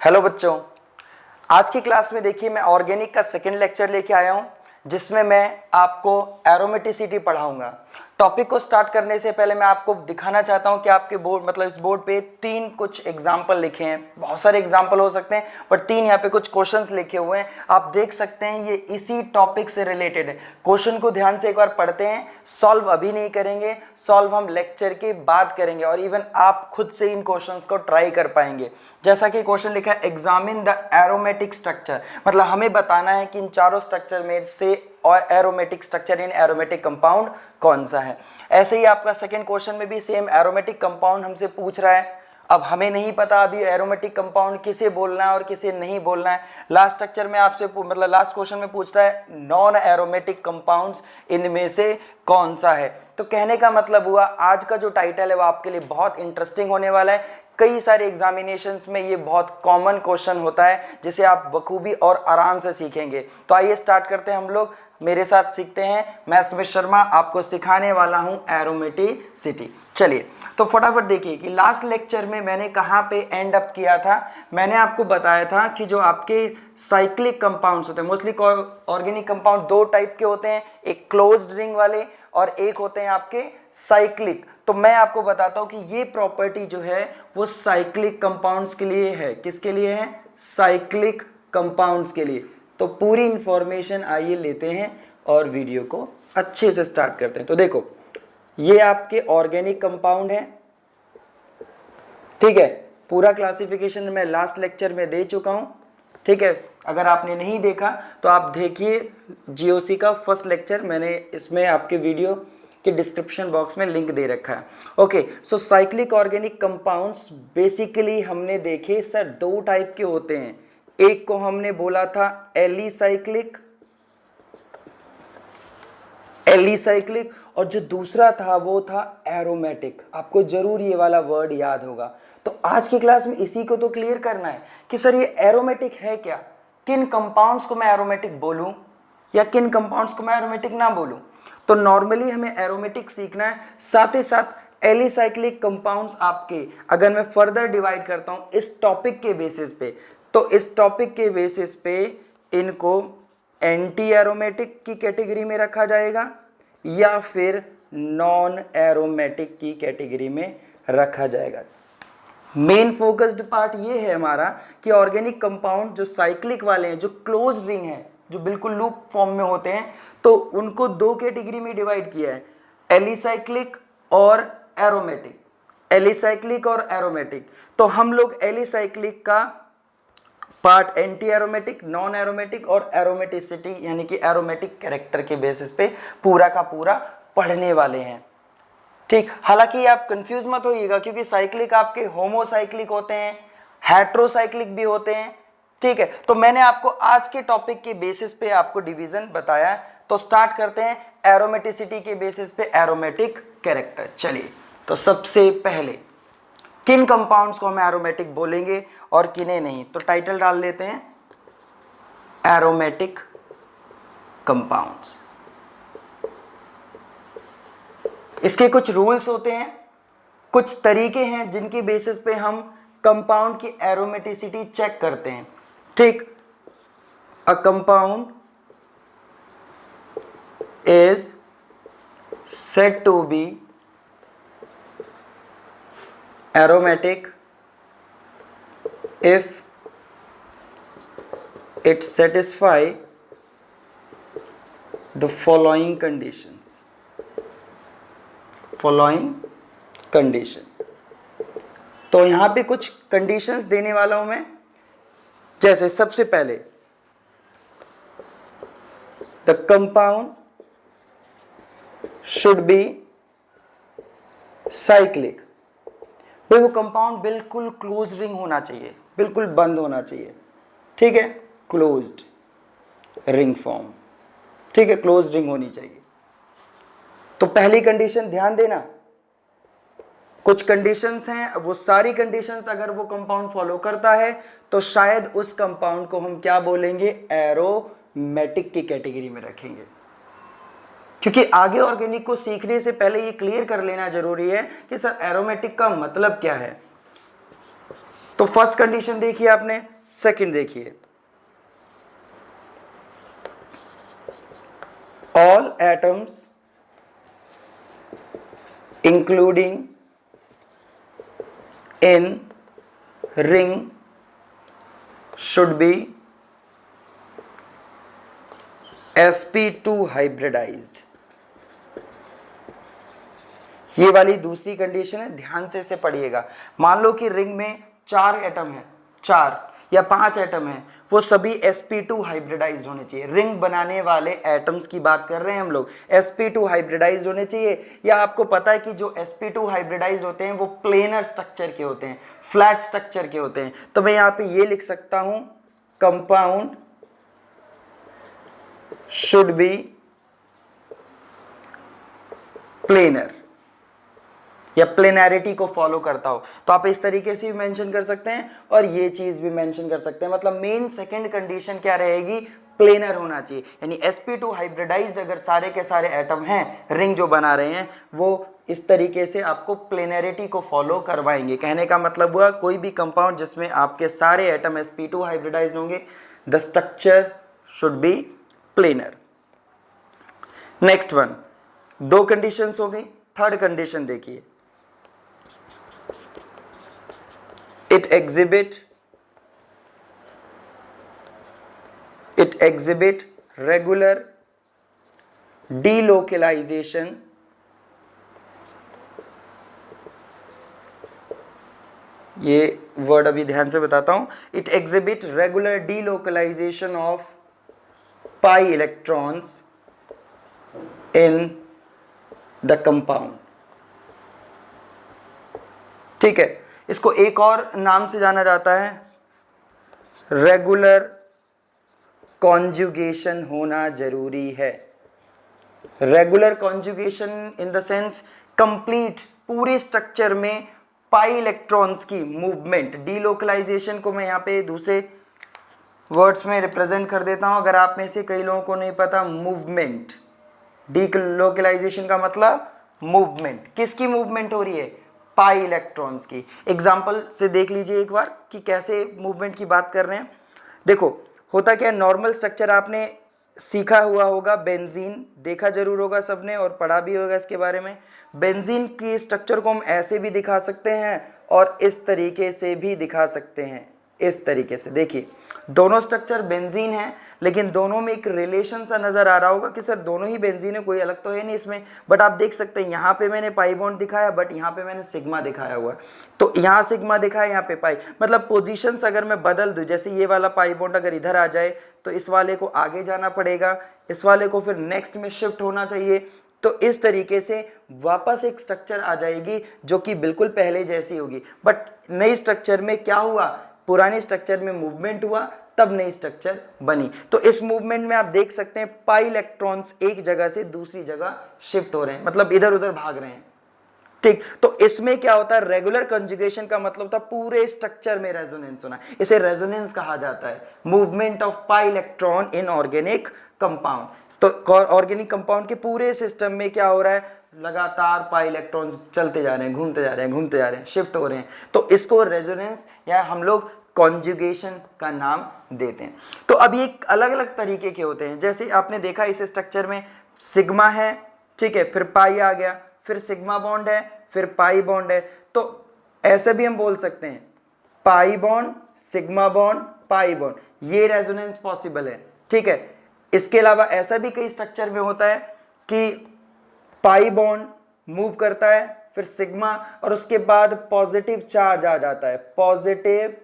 Hello बच्चों, आज की क्लास में देखिए मैं ऑर्गेनिक का सेकंड लेक्चर लेके आया हूं जिसमें मैं आपको एरोमेटिसिटी पढ़ाऊंगा। टॉपिक को स्टार्ट करने से पहले मैं आपको दिखाना चाहता हूं कि आपके बोर्ड मतलब इस बोर्ड पे तीन कुछ एग्जाम्पल लिखे हैं। बहुत सारे एग्जाम्पल हो सकते हैं पर तीन यहाँ पे कुछ क्वेश्चंस लिखे हुए हैं। आप देख सकते हैं ये इसी टॉपिक से रिलेटेड है। क्वेश्चन को ध्यान से एक बार पढ़ते हैं। सॉल्व अभी नहीं करेंगे, सॉल्व हम लेक्चर के बाद करेंगे और इवन आप खुद से इन क्वेश्चंस को ट्राई कर पाएंगे। जैसा कि क्वेश्चन लिखा है, एग्जामिन द एरोमेटिक स्ट्रक्चर, मतलब हमें बताना है कि इन चारों स्ट्रक्चर में से और aromatic structure in aromatic compound कौन सा है। ऐसे ही आपका सेकंड क्वेश्चन में भी सेम एरोमेटिक कंपाउंड हमसे पूछ रहा है। अब हमें नहीं पता अभी एरोमेटिक कंपाउंड किसे बोलना है और किसे नहीं बोलना है। लास्ट स्ट्रक्चर में आपसे मतलब लास्ट क्वेश्चन में पूछता है नॉन एरोमेटिक कंपाउंड्स इनमें से कौन सा है। तो कहने का मतलब हुआ आज का जो टाइटल है वो आपके लिए बहुत इंटरेस्टिंग होने वाला है। कई सारे एग्जामिनेशंस में ये बहुत कॉमन क्वेश्चन होता है जिसे आप बखूबी और आराम से सीखेंगे। तो आइए स्टार्ट करते हैं हम लोग, मेरे साथ सीखते हैं। मैं सुमित शर्मा आपको सिखाने वाला हूं एरोमेटिसिटी। चलिए तो फटाफट देखिए कि लास्ट लेक्चर में मैंने कहाँ पे एंड अप किया था। मैंने आपको बताया था कि जो आपके साइक्लिक कंपाउंड्स होते हैं, मोस्टली ऑर्गेनिक कंपाउंड दो टाइप के होते हैं, एक क्लोज्ड रिंग वाले और एक होते हैं आपके साइक्लिक। तो मैं आपको बताता हूं कि ये प्रॉपर्टी जो है वो साइक्लिक कंपाउंड्स के लिए है। किसके लिए है? साइक्लिक कंपाउंड्स के लिए। तो पूरी इंफॉर्मेशन आइए लेते हैं और वीडियो को अच्छे से स्टार्ट करते हैं। तो देखो ये आपके ऑर्गेनिक कंपाउंड है, ठीक है। पूरा क्लासिफिकेशन मैं लास्ट लेक्चर में दे चुका हूं, ठीक है। अगर आपने नहीं देखा तो आप देखिए जीओसी का फर्स्ट लेक्चर, मैंने इसमें आपके वीडियो के डिस्क्रिप्शन बॉक्स में लिंक दे रखा है। ओके, सो साइक्लिक ऑर्गेनिक कंपाउंड्स बेसिकली हमने देखे सर दो टाइप के होते हैं। एक को हमने बोला था एलिसाइक्लिक, और जो दूसरा था वो था एरोमेटिक। आपको जरूर ये वाला वर्ड याद होगा। तो आज की क्लास में इसी को तो क्लियर करना है कि सर ये एरोमेटिक है क्या, किन कंपाउंड्स को मैं एरोमेटिक बोलूं या किन कंपाउंड्स को मैं एरोमेटिक ना बोलूं। तो नॉर्मली हमें एरोमेटिक सीखना है, साथ ही साथ एलिसाइक्लिक कंपाउंड्स आपके अगर मैं फर्दर डिवाइड करता हूं इस टॉपिक के बेसिस पे, तो इस टॉपिक के बेसिस पे इनको एंटी एरोमेटिक की कैटेगरी में रखा जाएगा या फिर नॉन एरोमेटिक की कैटेगरी में रखा जाएगा। मेन फोकस्ड पार्ट ये है हमारा कि ऑर्गेनिक कंपाउंड जो साइक्लिक वाले हैं, जो क्लोज रिंग हैं, जो बिल्कुल लूप फॉर्म में होते हैं, तो उनको दो कैटेगरी में डिवाइड किया है, एलिसाइक्लिक और एरोमेटिक। एलिसाइक्लिक और एरोमेटिक। तो हम लोग एलिसाइक्लिक का part anti aromatic, non aromatic और एरोमेटिसिटी यानी कि एरोमेटिक कैरेक्टर के बेसिस पे पूरा का पूरा पढ़ने वाले हैं, ठीक। हालांकि आप कंफ्यूज मत होइएगा क्योंकि साइक्लिक आपके होमोसाइक्लिक होते हैं, हेट्रोसाइक्लिक भी होते हैं, ठीक है। तो मैंने आपको आज के टॉपिक के बेसिस पे आपको डिवीजन बताया। तो स्टार्ट करते हैं एरोमेटिसिटी के बेसिस पे एरोमेटिक कैरेक्टर। चलिए तो सबसे पहले किन कंपाउंड्स को हम एरोमेटिक बोलेंगे और किन्हें नहीं, तो टाइटल डाल लेते हैं एरोमेटिक कंपाउंड्स। इसके कुछ रूल्स होते हैं, कुछ तरीके हैं जिनके बेसिस पे हम कंपाउंड की एरोमेटिसिटी चेक करते हैं, ठीक। A compound is said to be aromatic if it satisfy the following conditions. तो यहां पे कुछ कंडीशंस देने वाला हूं मैं। जैसे सबसे पहले the compound should be cyclic. भाई वो कंपाउंड बिल्कुल क्लोज रिंग होना चाहिए, बिल्कुल बंद होना चाहिए, ठीक है, क्लोज्ड रिंग फॉर्म, ठीक है, क्लोज रिंग होनी चाहिए। तो पहली कंडीशन ध्यान देना, कुछ कंडीशंस हैं, वो सारी कंडीशंस अगर वो कंपाउंड फॉलो करता है तो शायद उस कंपाउंड को हम क्या बोलेंगे, एरोमेटिक की कैटेगरी में रखेंगे। क्योंकि आगे ऑर्गेनिक को सीखने से पहले ये क्लियर कर लेना जरूरी है कि सर एरोमेटिक का मतलब क्या है। तो फर्स्ट कंडीशन देखिए आपने, सेकंड देखिए, all atoms including in ring should be sp2 hybridized। ये वाली दूसरी कंडीशन है, ध्यान से इसे पढ़िएगा। मान लो कि रिंग में 4 एटम है, 4 या 5 एटम है, वो सभी sp2 हाइब्रिडाइज्ड होने चाहिए। रिंग बनाने वाले एटम्स की बात कर रहे हैं हम लोग, sp2 हाइब्रिडाइज्ड होने चाहिए। या आपको पता है कि जो sp2 हाइब्रिडाइज्ड होते हैं वो प्लेनर स्ट्रक्चर के होते हैं, फ्लैट स्ट्रक्चर के होते हैं। तो मैं यहाँ पे ये लिख सकता हूं, कंपाउंड शुड बी प्लेनर, या प्लेनैरिटी को फॉलो करता हो। तो आप इस तरीके से भी मेंशन कर सकते हैं और ये चीज भी मेंशन कर सकते हैं। मतलब मेन सेकंड कंडीशन क्या रहेगी, प्लेनर होना चाहिए। यानी sp2 हाइब्रिडाइज्ड अगर सारे के सारे एटम हैं, रिंग जो बना रहे हैं, वो इस तरीके से आपको प्लेनैरिटी को फॉलो करवाएंगे। कहने का मतलब हुआ कोई भी कंपाउंड जिसमें आपके सारे एटम sp2 हाइब्रिडाइज्ड होंगे, the structure should be planar. Next one, 2 conditions हो गई। थर्ड कंडीशन देखिए, it exhibit regular delocalization ये वर्ड अभी ध्यान से बताता हूं। it exhibit regular delocalization of pi electrons in the compound। ठीक है, इसको एक और नाम से जाना जाता है, रेगुलर कॉन्जुगेशन होना जरूरी है। Regular conjugation in the sense complete, पूरे स्ट्रक्चर में पाई इलेक्ट्रॉन्स की मूवमेंट। डीलोकलाइजेशन को मैं यहाँ पे दूसरे वर्ड्स में रिप्रेजेंट कर देता हूं, अगर आप में से कई लोगों को नहीं पता, मूवमेंट। डीलोकलाइजेशन का मतलब मूवमेंट। किसकी मूवमेंट हो रही है, पाई इलेक्ट्रॉन्स की। एग्जाम्पल से देख लीजिए एक बार कि कैसे मूवमेंट की बात कर रहे हैं। देखो होता क्या है, नॉर्मल स्ट्रक्चर आपने सीखा हुआ होगा, बेंजीन देखा जरूर होगा सबने और पढ़ा भी होगा इसके बारे में। बेंजीन की स्ट्रक्चर को हम ऐसे भी दिखा सकते हैं और इस तरीके से भी दिखा सकते हैं। इस तरीके से देखिए, दोनों स्ट्रक्चर बेंजीन है, लेकिन दोनों में एक रिलेशन सा नजर आ रहा होगा कि सर दोनों ही बेंजीन है, कोई अलग तो है नहीं इसमें। बट आप देख सकते हैं यहाँ पे मैंने पाई बॉन्ड दिखाया, बट यहाँ पे मैंने सिग्मा दिखाया हुआ है। तो यहाँ सिग्मा दिखाया, यहाँ पे पाई, मतलब पोजीशंस अगर मैं बदल दूं, जैसे ये वाला पाई बॉन्ड अगर इधर आ जाए तो इस वाले को आगे जाना पड़ेगा, इस वाले को फिर नेक्स्ट में शिफ्ट होना चाहिए। तो इस तरीके से वापस एक स्ट्रक्चर आ जाएगी जो कि बिल्कुल पहले जैसी होगी। बट नई स्ट्रक्चर में क्या हुआ, पुरानी स्ट्रक्चर में मूवमेंट हुआ, तब नई स्ट्रक्चर बनी। तो इस मूवमेंट में आप देख सकते हैं पाई इलेक्ट्रॉन्स एक जगह से दूसरी जगह शिफ्ट हो रहे हैं, मतलब इधर उधर भाग रहे हैं। ठीक, तो इसमें क्या होता है, रेगुलर कंजुगेशन का मतलब होता है पूरे स्ट्रक्चर में रेजोनेंस होना। इसे रेजोनेंस कहा जाता है, movement of pi electron in organic compound. तो ऑर्गेनिक कंपाउंड के पूरे सिस्टम में क्या हो रहा है, लगातार पाई इलेक्ट्रॉन्स चलते जा रहे हैं, घूमते जा रहे हैं, घूमते जा रहे हैं, शिफ्ट हो रहे हैं। तो इसको रेजोनेंस या हम लोग कॉन्जुगेशन का नाम देते हैं। तो अब ये अलग अलग तरीके के होते हैं। जैसे आपने देखा इस स्ट्रक्चर में सिग्मा है, ठीक है, फिर पाई आ गया, फिर सिग्मा बॉन्ड है, फिर पाई बॉन्ड है। तो ऐसे भी हम बोल सकते हैं pi bond, sigma bond, pi bond, ये रेजोनेंस पॉसिबल है। ठीक है, इसके अलावा ऐसा भी कई स्ट्रक्चर में होता है कि पाई बॉन्ड मूव करता है, फिर सिग्मा, और उसके बाद पॉजिटिव चार्ज आ जाता है, पॉजिटिव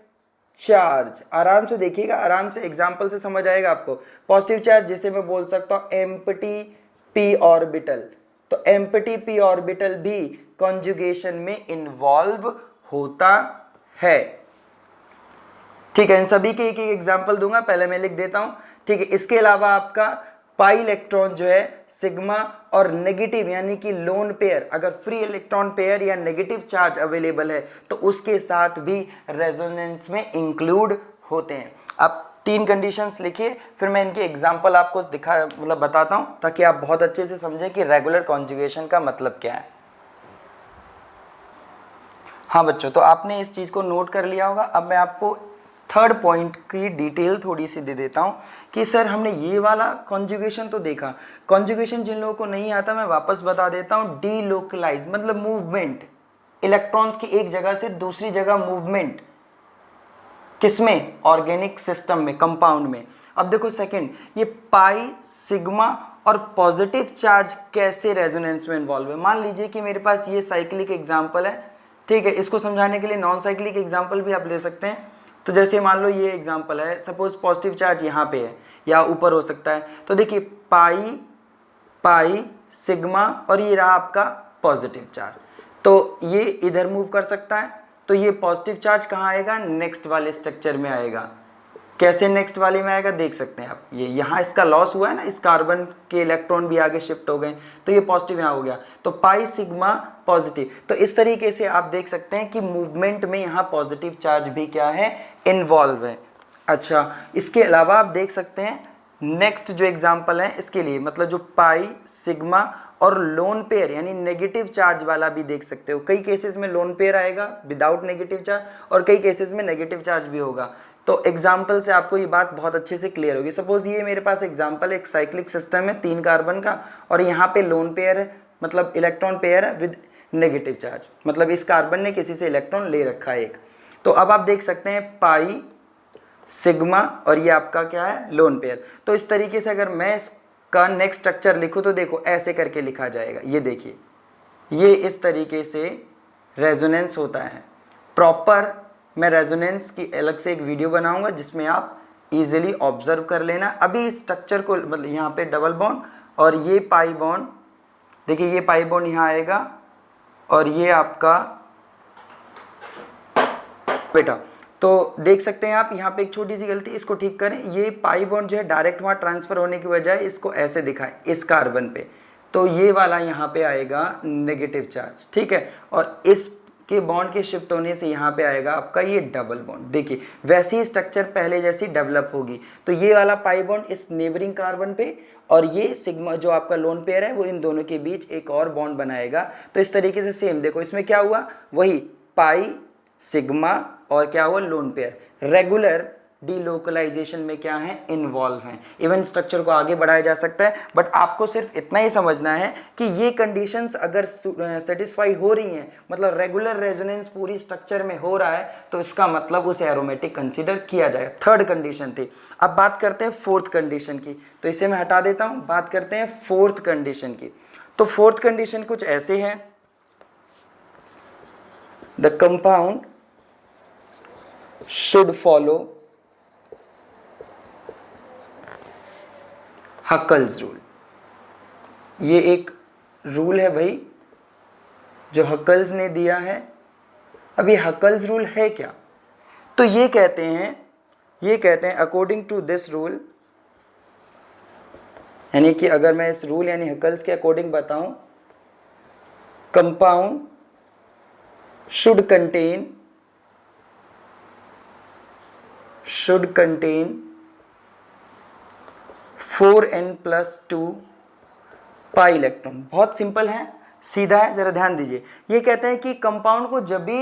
चार्ज। आराम से देखिएगा, आराम से एग्जांपल से समझ आएगा आपको। पॉजिटिव चार्ज जिसे मैं बोल सकता हूं एम्प्टी पी ऑर्बिटल। तो एम्प्टी पी ऑर्बिटल भी कॉन्जुगेशन में इन्वॉल्व होता है। ठीक है, इन सभी के एक एक एग्जांपल दूंगा, पहले मैं लिख देता हूं। ठीक है, इसके अलावा आपका पाई इलेक्ट्रॉन जो है सिग्मा और नेगेटिव यानी कि लोन पेयर, अगर फ्री इलेक्ट्रॉन पेयर या नेगेटिव चार्ज अवेलेबल है तो उसके साथ भी रेजोनेंस में इंक्लूड होते हैं। अब 3 कंडीशंस लिखिए, फिर मैं इनके एग्जांपल आपको मतलब बताता हूं ताकि आप बहुत अच्छे से समझें कि रेगुलर कॉन्जुगेशन का मतलब क्या है। हाँ बच्चों, तो आपने इस चीज़ को नोट कर लिया होगा। अब मैं आपको थर्ड पॉइंट की डिटेल थोड़ी सी दे देता हूँ कि सर हमने ये वाला कॉन्जुगेशन तो देखा, कॉन्जुगेशन जिन लोगों को नहीं आता मैं वापस बता देता हूँ। डीलोकलाइज मतलब मूवमेंट, इलेक्ट्रॉन्स की एक जगह से दूसरी जगह मूवमेंट, किसमें? ऑर्गेनिक सिस्टम में, कंपाउंड में। अब देखो सेकंड, ये पाई, सिग्मा और पॉजिटिव चार्ज कैसे रेजोनेंस में इन्वॉल्व है। मान लीजिए कि मेरे पास ये साइक्लिक एग्जांपल है, ठीक है, इसको समझाने के लिए नॉन साइक्लिक एग्जांपल भी आप ले सकते हैं। तो जैसे मान लो ये एग्जांपल है, सपोज पॉजिटिव चार्ज यहाँ पे है या ऊपर हो सकता है, तो देखिए पाई, पाई, सिग्मा और ये रहा आपका पॉजिटिव चार्ज, तो ये इधर मूव कर सकता है। तो ये पॉजिटिव चार्ज कहाँ आएगा? नेक्स्ट वाले स्ट्रक्चर में आएगा। कैसे नेक्स्ट वाले में आएगा देख सकते हैं आप, ये यहाँ इसका लॉस हुआ है ना, इस कार्बन के इलेक्ट्रॉन भी आगे शिफ्ट हो गए, तो ये पॉजिटिव यहाँ हो गया, तो पाई सिग्मा पॉजिटिव। तो इस तरीके से आप देख सकते हैं कि मूवमेंट में यहाँ पॉजिटिव चार्ज भी क्या है? इन्वॉल्व है। अच्छा, इसके अलावा आप देख सकते हैं नेक्स्ट जो एग्जाम्पल है इसके लिए, मतलब जो पाई, सिग्मा और लोन पेयर यानी नेगेटिव चार्ज वाला भी देख सकते हो। कई केसेस में लोन पेयर आएगा विदाउट नेगेटिव चार्ज और कई केसेस में नेगेटिव चार्ज भी होगा। तो एग्जाम्पल से आपको ये बात बहुत अच्छे से क्लियर होगी। सपोज ये मेरे पास एग्जाम्पल एक साइक्लिक सिस्टम है 3 कार्बन का और यहाँ पे लोन पेयर है, मतलब इलेक्ट्रॉन पेयर है विद नेगेटिव चार्ज, मतलब इस कार्बन ने किसी से इलेक्ट्रॉन ले रखा है एक। तो अब आप देख सकते हैं पाई, सिग्मा और ये आपका क्या है? Lone pair. तो इस तरीके से अगर मैं इसका नेक्स्ट स्ट्रक्चर लिखूँ तो देखो ऐसे करके लिखा जाएगा। ये देखिए, ये इस तरीके से रेजोनेंस होता है प्रॉपर। मैं रेजोनेंस की अलग से एक वीडियो बनाऊंगा जिसमें आप इजीली ऑब्जर्व कर लेना। अभी इस स्ट्रक्चर को, मतलब यहाँ पे डबल बॉन्ड और ये पाई बॉन्ड, देखिए ये पाई बॉन्ड यहाँ आएगा और ये आपका बेटा, तो देख सकते हैं आप यहाँ पे एक छोटी सी गलती, इसको ठीक करें। ये पाई बॉन्ड जो है डायरेक्ट वहाँ ट्रांसफर होने की बजाय इसको ऐसे दिखाएं इस कार्बन पे, तो ये वाला यहाँ पे आएगा नेगेटिव चार्ज, ठीक है, और इस के बॉन्ड के शिफ्ट होने से यहाँ पे आएगा आपका ये डबल बॉन्ड। देखिए वैसी स्ट्रक्चर पहले जैसी डेवलप होगी। तो ये वाला पाई बॉन्ड इस नेबरिंग कार्बन पे और ये सिग्मा जो आपका लोन पेयर है वो इन दोनों के बीच एक और बॉन्ड बनाएगा। तो इस तरीके से सेम देखो, इसमें क्या हुआ? वही पाई, सिग्मा और क्या हुआ? लोन पेयर रेगुलर डीलोकलाइजेशन में क्या है? इन्वॉल्व हैं। इवन स्ट्रक्चर को आगे बढ़ाया जा सकता है, बट आपको सिर्फ इतना ही समझना है कि ये कंडीशंस अगर सेटिस्फाई हो रही हैं, मतलब रेगुलर रेजोनेंस पूरी स्ट्रक्चर में हो रहा है, तो इसका मतलब उसे एरोमेटिक कंसीडर किया जाएगा। थर्ड कंडीशन थी। अब बात करते हैं फोर्थ कंडीशन की, तो इसे मैं हटा देता हूं। बात करते हैं फोर्थ कंडीशन की। तो फोर्थ कंडीशन कुछ ऐसे है, the compound should follow Huckel's rule. ये एक रूल है भाई जो हकल्स ने दिया है। अब ये हकल्स रूल है क्या? तो ये कहते हैं अकॉर्डिंग टू दिस रूल, यानी कि अगर मैं इस रूल यानी हकल्स के अकॉर्डिंग बताऊं, compound should contain 4n+2 pi electron. बहुत सिंपल है, सीधा है, जरा ध्यान दीजिए। ये कहते हैं कि कंपाउंड को जब भी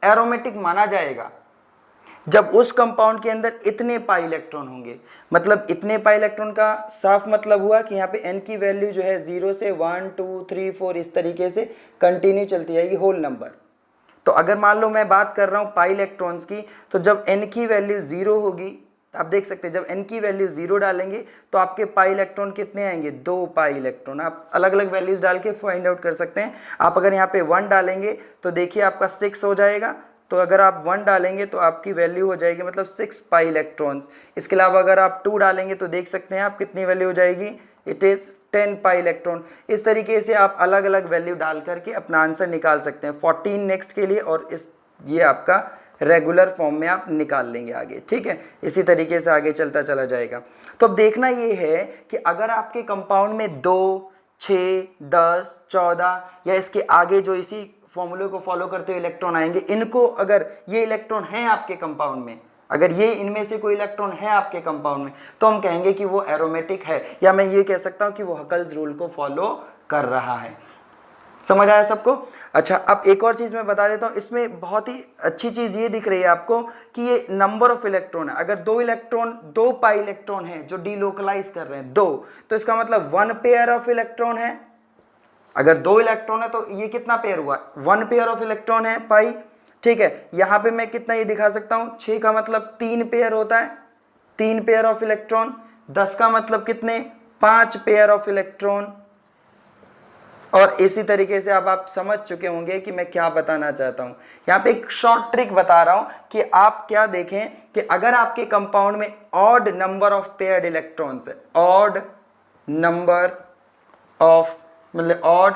एरोमेटिक माना जाएगा जब उस कंपाउंड के अंदर इतने पाई इलेक्ट्रॉन होंगे। मतलब इतने पाई इलेक्ट्रॉन का साफ मतलब हुआ कि यहाँ पे n की वैल्यू जो है 0 से 1 2 3 4 इस तरीके से कंटिन्यू चलती जाएगी, होल नंबर। तो अगर मान लो मैं बात कर रहा हूँ पाई इलेक्ट्रॉन्स की, तो जब n की वैल्यू 0 होगी, आप देख सकते हैं जब n की वैल्यू 0 डालेंगे तो आपके पाई इलेक्ट्रॉन कितने आएंगे? 2 पाई इलेक्ट्रॉन। आप अलग अलग वैल्यूज डाल के फाइंड आउट कर सकते हैं। आप अगर यहाँ पे 1 डालेंगे तो देखिए आपका 6 हो जाएगा। तो अगर आप 1 डालेंगे तो आपकी वैल्यू हो जाएगी मतलब 6 पाई इलेक्ट्रॉन्स। इसके अलावा अगर आप 2 डालेंगे तो देख सकते हैं आप कितनी वैल्यू हो जाएगी? It is 10 pi electron. इस तरीके से आप अलग अलग वैल्यू डाल करके अपना आंसर निकाल सकते हैं 14 नेक्स्ट के लिए, और ये आपका रेगुलर फॉर्म में आप निकाल लेंगे आगे, ठीक है। इसी तरीके से आगे चलता चला जाएगा। तो अब देखना ये है कि अगर आपके कंपाउंड में 2, 6, 10, 14 या इसके आगे जो इसी फॉर्मूले को फॉलो करते हुए इलेक्ट्रॉन आएंगे, इनको अगर ये इलेक्ट्रॉन हैं आपके कंपाउंड में, अगर ये इनमें से कोई इलेक्ट्रॉन है आपके कंपाउंड में, तो हम कहेंगे कि वो एरोमेटिक है, या मैं ये कह सकता हूँ कि वो हकल्स रूल को फॉलो कर रहा है। समझ आया सबको? अच्छा, अब एक और चीज़ मैं बता देता हूँ, इसमें बहुत ही अच्छी चीज़ ये दिख रही है आपको कि ये नंबर ऑफ इलेक्ट्रॉन है। अगर दो पाई इलेक्ट्रॉन है जो डीलोकलाइज कर रहे हैं, दो, तो इसका मतलब 1 पेयर ऑफ इलेक्ट्रॉन है। अगर 2 इलेक्ट्रॉन है तो ये कितना पेयर हुआ? 1 पेयर ऑफ इलेक्ट्रॉन है पाई, ठीक है। यहाँ पे मैं कितना ये दिखा सकता हूँ, 6 का मतलब 3 पेयर होता है, 3 पेयर ऑफ इलेक्ट्रॉन। 10 का मतलब कितने? 5 पेयर ऑफ इलेक्ट्रॉन। और इसी तरीके से अब आप समझ चुके होंगे कि मैं क्या बताना चाहता हूं। यहां पे एक शॉर्ट ट्रिक बता रहा हूं कि आप क्या देखें कि अगर आपके कंपाउंड में odd number of paired electrons है, ऑड नंबर ऑफ मतलब ऑड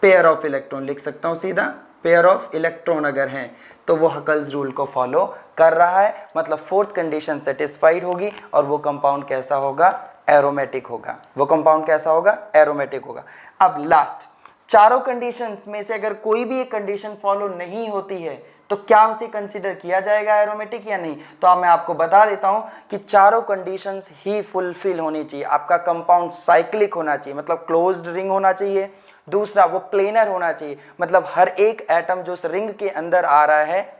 पेयर ऑफ इलेक्ट्रॉन लिख सकता हूं सीधा, पेयर ऑफ इलेक्ट्रॉन अगर हैं तो वो हकल्स रूल को फॉलो कर रहा है, मतलब फोर्थ कंडीशन सेटिस्फाइड होगी और वो कंपाउंड कैसा होगा? एरोमेटिक होगा। वो कंपाउंड कैसा होगा? एरोमेटिक होगा। अब लास्ट, चारों कंडीशंस में से अगर कोई भी एक कंडीशन फॉलो नहीं होती है तो क्या उसे कंसीडर किया जाएगा एरोमेटिक या नहीं? तो अब मैं आपको बता देता हूं कि चारों कंडीशंस ही फुलफिल होनी चाहिए। आपका कंपाउंड साइक्लिक होना चाहिए, मतलब क्लोज्ड रिंग होना चाहिए। दूसरा, वो प्लेनर होना चाहिए, मतलब हर एक एटम जो उस रिंग के अंदर आ रहा है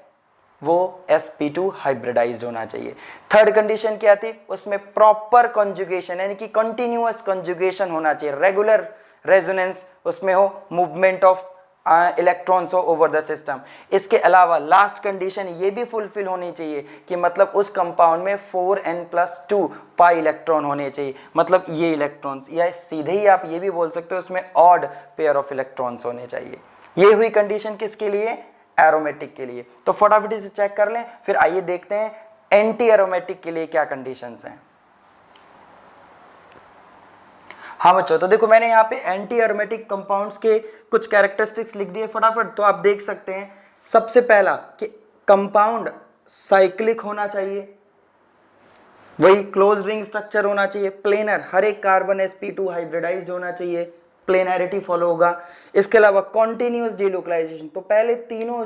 वो sp2 हाइब्रिडाइज्ड होना चाहिए। थर्ड कंडीशन क्या थी? उसमें प्रॉपर कंजुगेशन यानी कि कंटिन्यूअस कंजुगेशन होना चाहिए, रेगुलर रेजोनेंस उसमें हो, मूवमेंट ऑफ इलेक्ट्रॉन्स हो ओवर द सिस्टम। इसके अलावा लास्ट कंडीशन ये भी फुलफिल होनी चाहिए कि मतलब उस कंपाउंड में 4n+2 पाई इलेक्ट्रॉन होने चाहिए, मतलब ये इलेक्ट्रॉन्स, या सीधे ही आप ये भी बोल सकते हो उसमें ऑड पेयर ऑफ इलेक्ट्रॉन्स होने चाहिए। ये हुई कंडीशन किसके लिए? एरोमेटिक के लिए। तो फटाफट से चेक कर लें, फिर आइए देखते हैं एंटी एरोमेटिक के लिए क्या कंडीशंस हैं। हाँ बच्चों, तो देखो मैंने यहाँ पे एंटी एरोमेटिक कंपाउंड्स के कुछ कैरेक्टरिस्टिक्स लिख दिए फटाफट। तो आप देख सकते हैं सबसे पहला कि कंपाउंड साइक्लिक होना चाहिए, वही क्लोज रिंग स्ट्रक्चर होना चाहिए, प्लेनर, हर एक कार्बन sp2 हाइब्रिडाइज्ड होना चाहिए, प्लेनैरिटी फॉलो होगा। इसके अलावा कॉन्टिन्यूस डीलोकलाइजेशन, तो पहले तीनों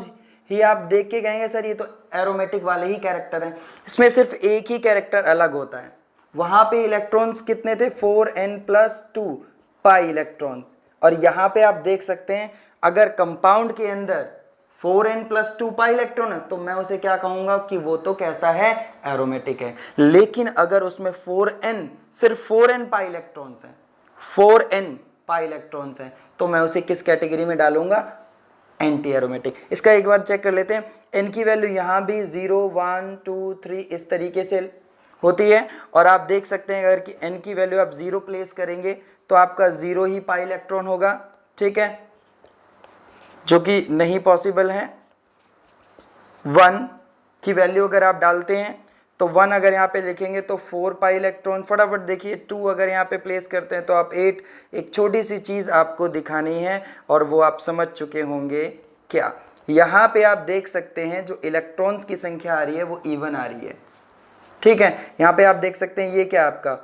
ही आप देख के कहेंगे सर ये तो एरोमेटिक वाले ही कैरेक्टर हैं, इसमें सिर्फ एक ही कैरेक्टर अलग होता है। वहां पे इलेक्ट्रॉन्स कितने थे? 4n+2 pi electrons. और यहां पे आप देख सकते हैं अगर कंपाउंड के अंदर 4n+2 पाई इलेक्ट्रॉन है तो मैं उसे क्या कहूंगा कि वो तो कैसा है? एरोमेटिक है। लेकिन अगर उसमें सिर्फ 4n पाई इलेक्ट्रॉन्स हैं, 4n पाई इलेक्ट्रॉन्स हैं, तो मैं उसे किस कैटेगरी में डालूंगा? Anti aromatic. इसका एक बार चेक कर लेते हैं। n की वैल्यू यहाँ भी 0 1 2 3 इस तरीके से होती है, और आप देख सकते हैं अगर कि n की वैल्यू आप 0 प्लेस करेंगे तो आपका 0 ही पाई इलेक्ट्रॉन होगा, ठीक है, जो कि नहीं पॉसिबल है। 1 की वैल्यू अगर आप डालते हैं तो 1 अगर यहाँ पे लिखेंगे तो 4 पाई इलेक्ट्रॉन। फटाफट देखिए 2 अगर यहाँ पे प्लेस करते हैं तो आप 8। एक छोटी सी चीज़ आपको दिखानी है और वो आप समझ चुके होंगे क्या। यहाँ पे आप देख सकते हैं जो इलेक्ट्रॉन्स की संख्या आ रही है वो इवन आ रही है, ठीक है। यहाँ पे आप देख सकते हैं ये क्या आपका,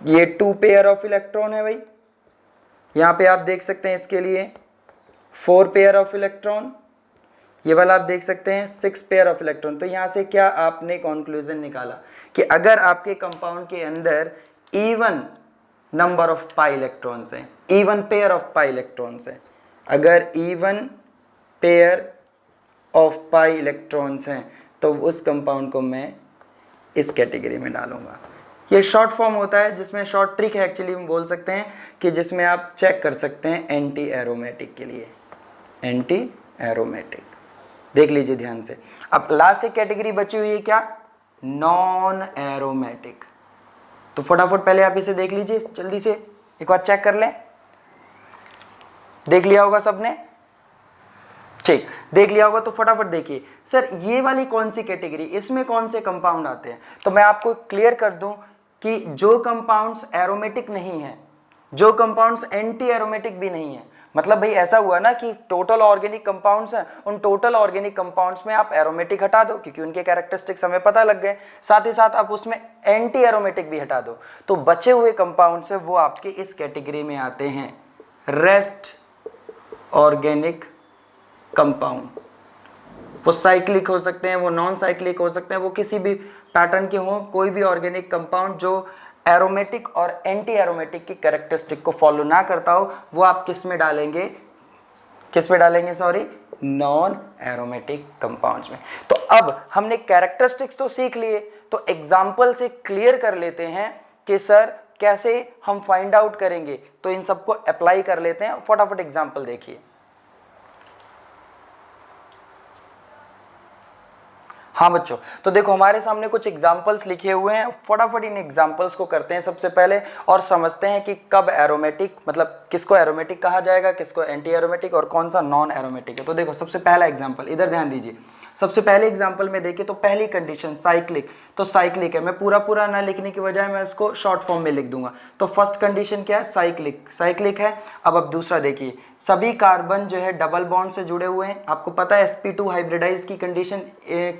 ये 2 पेयर ऑफ इलेक्ट्रॉन है भाई। यहाँ पे आप देख सकते हैं इसके लिए 4 पेयर ऑफ इलेक्ट्रॉन, ये वाला आप देख सकते हैं 6 पेयर ऑफ इलेक्ट्रॉन। तो यहाँ से क्या आपने कंक्लूजन निकाला कि अगर आपके कंपाउंड के अंदर even number of pi electrons हैं, even pair of pi electrons हैं, अगर even pair of pi electrons हैं तो उस कंपाउंड को मैं इस कैटेगरी में डालूंगा। ये शॉर्ट फॉर्म होता है जिसमें शॉर्ट ट्रिक है एक्चुअली हम बोल सकते हैं कि जिसमें आप चेक कर सकते हैं एंटी एरोमेटिक के लिए, एंटी एरोमेटिक। देख लीजिए ध्यान से। अब लास्ट एक कैटेगरी बची हुई है क्या? Non aromatic. तो फटाफट पहले आप इसे देख लीजिए, जल्दी से एक बार चेक कर लें। देख लिया होगा सबने? ठीक, देख लिया होगा तो फटाफट देखिए सर ये वाली कौन सी कैटेगरी, इसमें कौन से कंपाउंड आते हैं। तो मैं आपको क्लियर कर दूं कि जो कंपाउंड्स एरोमेटिक नहीं है, जो कंपाउंड्स एंटी एरोमेटिक भी नहीं है, मतलब भाई ऐसा हुआ ना कि टोटल ऑर्गेनिक कंपाउंड्स हैं, उन टोटल ऑर्गेनिक कंपाउंड्स में आप एरोमेटिक हटा दो क्योंकि उनके कैरेक्टरिस्टिक्स हमें पता लग गए, साथ ही साथ आप उसमें एंटी एरोमेटिक भी हटा दो, तो बचे हुए कंपाउंड्स हैं वो आपके इस कैटेगरी में आते हैं, रेस्ट ऑर्गेनिक कंपाउंड। वो साइक्लिक हो सकते हैं, वो नॉन साइक्लिक हो सकते हैं, वो किसी भी पैटर्न के हों, कोई भी ऑर्गेनिक कंपाउंड जो एरोमेटिक और एंटी एरोमेटिक की कैरेक्टरिस्टिक को फॉलो ना करता हो वो आप किस में डालेंगे, सॉरी, नॉन एरोमेटिक कंपाउंड्स में। तो अब हमने कैरेक्टरिस्टिक्स तो सीख लिए, तो एग्जाम्पल से क्लियर कर लेते हैं कि सर कैसे हम फाइंड आउट करेंगे। तो इन सबको अप्लाई कर लेते हैं, फटाफट एग्जाम्पल देखिए। हाँ बच्चों, तो देखो हमारे सामने कुछ एग्जाम्पल्स लिखे हुए हैं, फटाफट इन एग्जाम्पल्स को करते हैं सबसे पहले और समझते हैं कि कब एरोमेटिक, मतलब किसको एरोमेटिक कहा जाएगा, किसको एंटी एरोमेटिक और कौन सा नॉन एरोमेटिक है। तो देखो सबसे पहला एग्जाम्पल, इधर ध्यान दीजिए। सबसे पहले एग्जाम्पल में देखिए तो पहली कंडीशन साइक्लिक, तो साइक्लिक है, मैं पूरा ना लिखने की बजाय मैं इसको शॉर्ट फॉर्म में लिख दूंगा। तो फर्स्ट कंडीशन क्या है, साइक्लिक है। अब दूसरा देखिए, सभी कार्बन जो है डबल बॉन्ड से जुड़े हुए हैं। आपको पता है sp2 हाइब्रिडाइज्ड की कंडीशन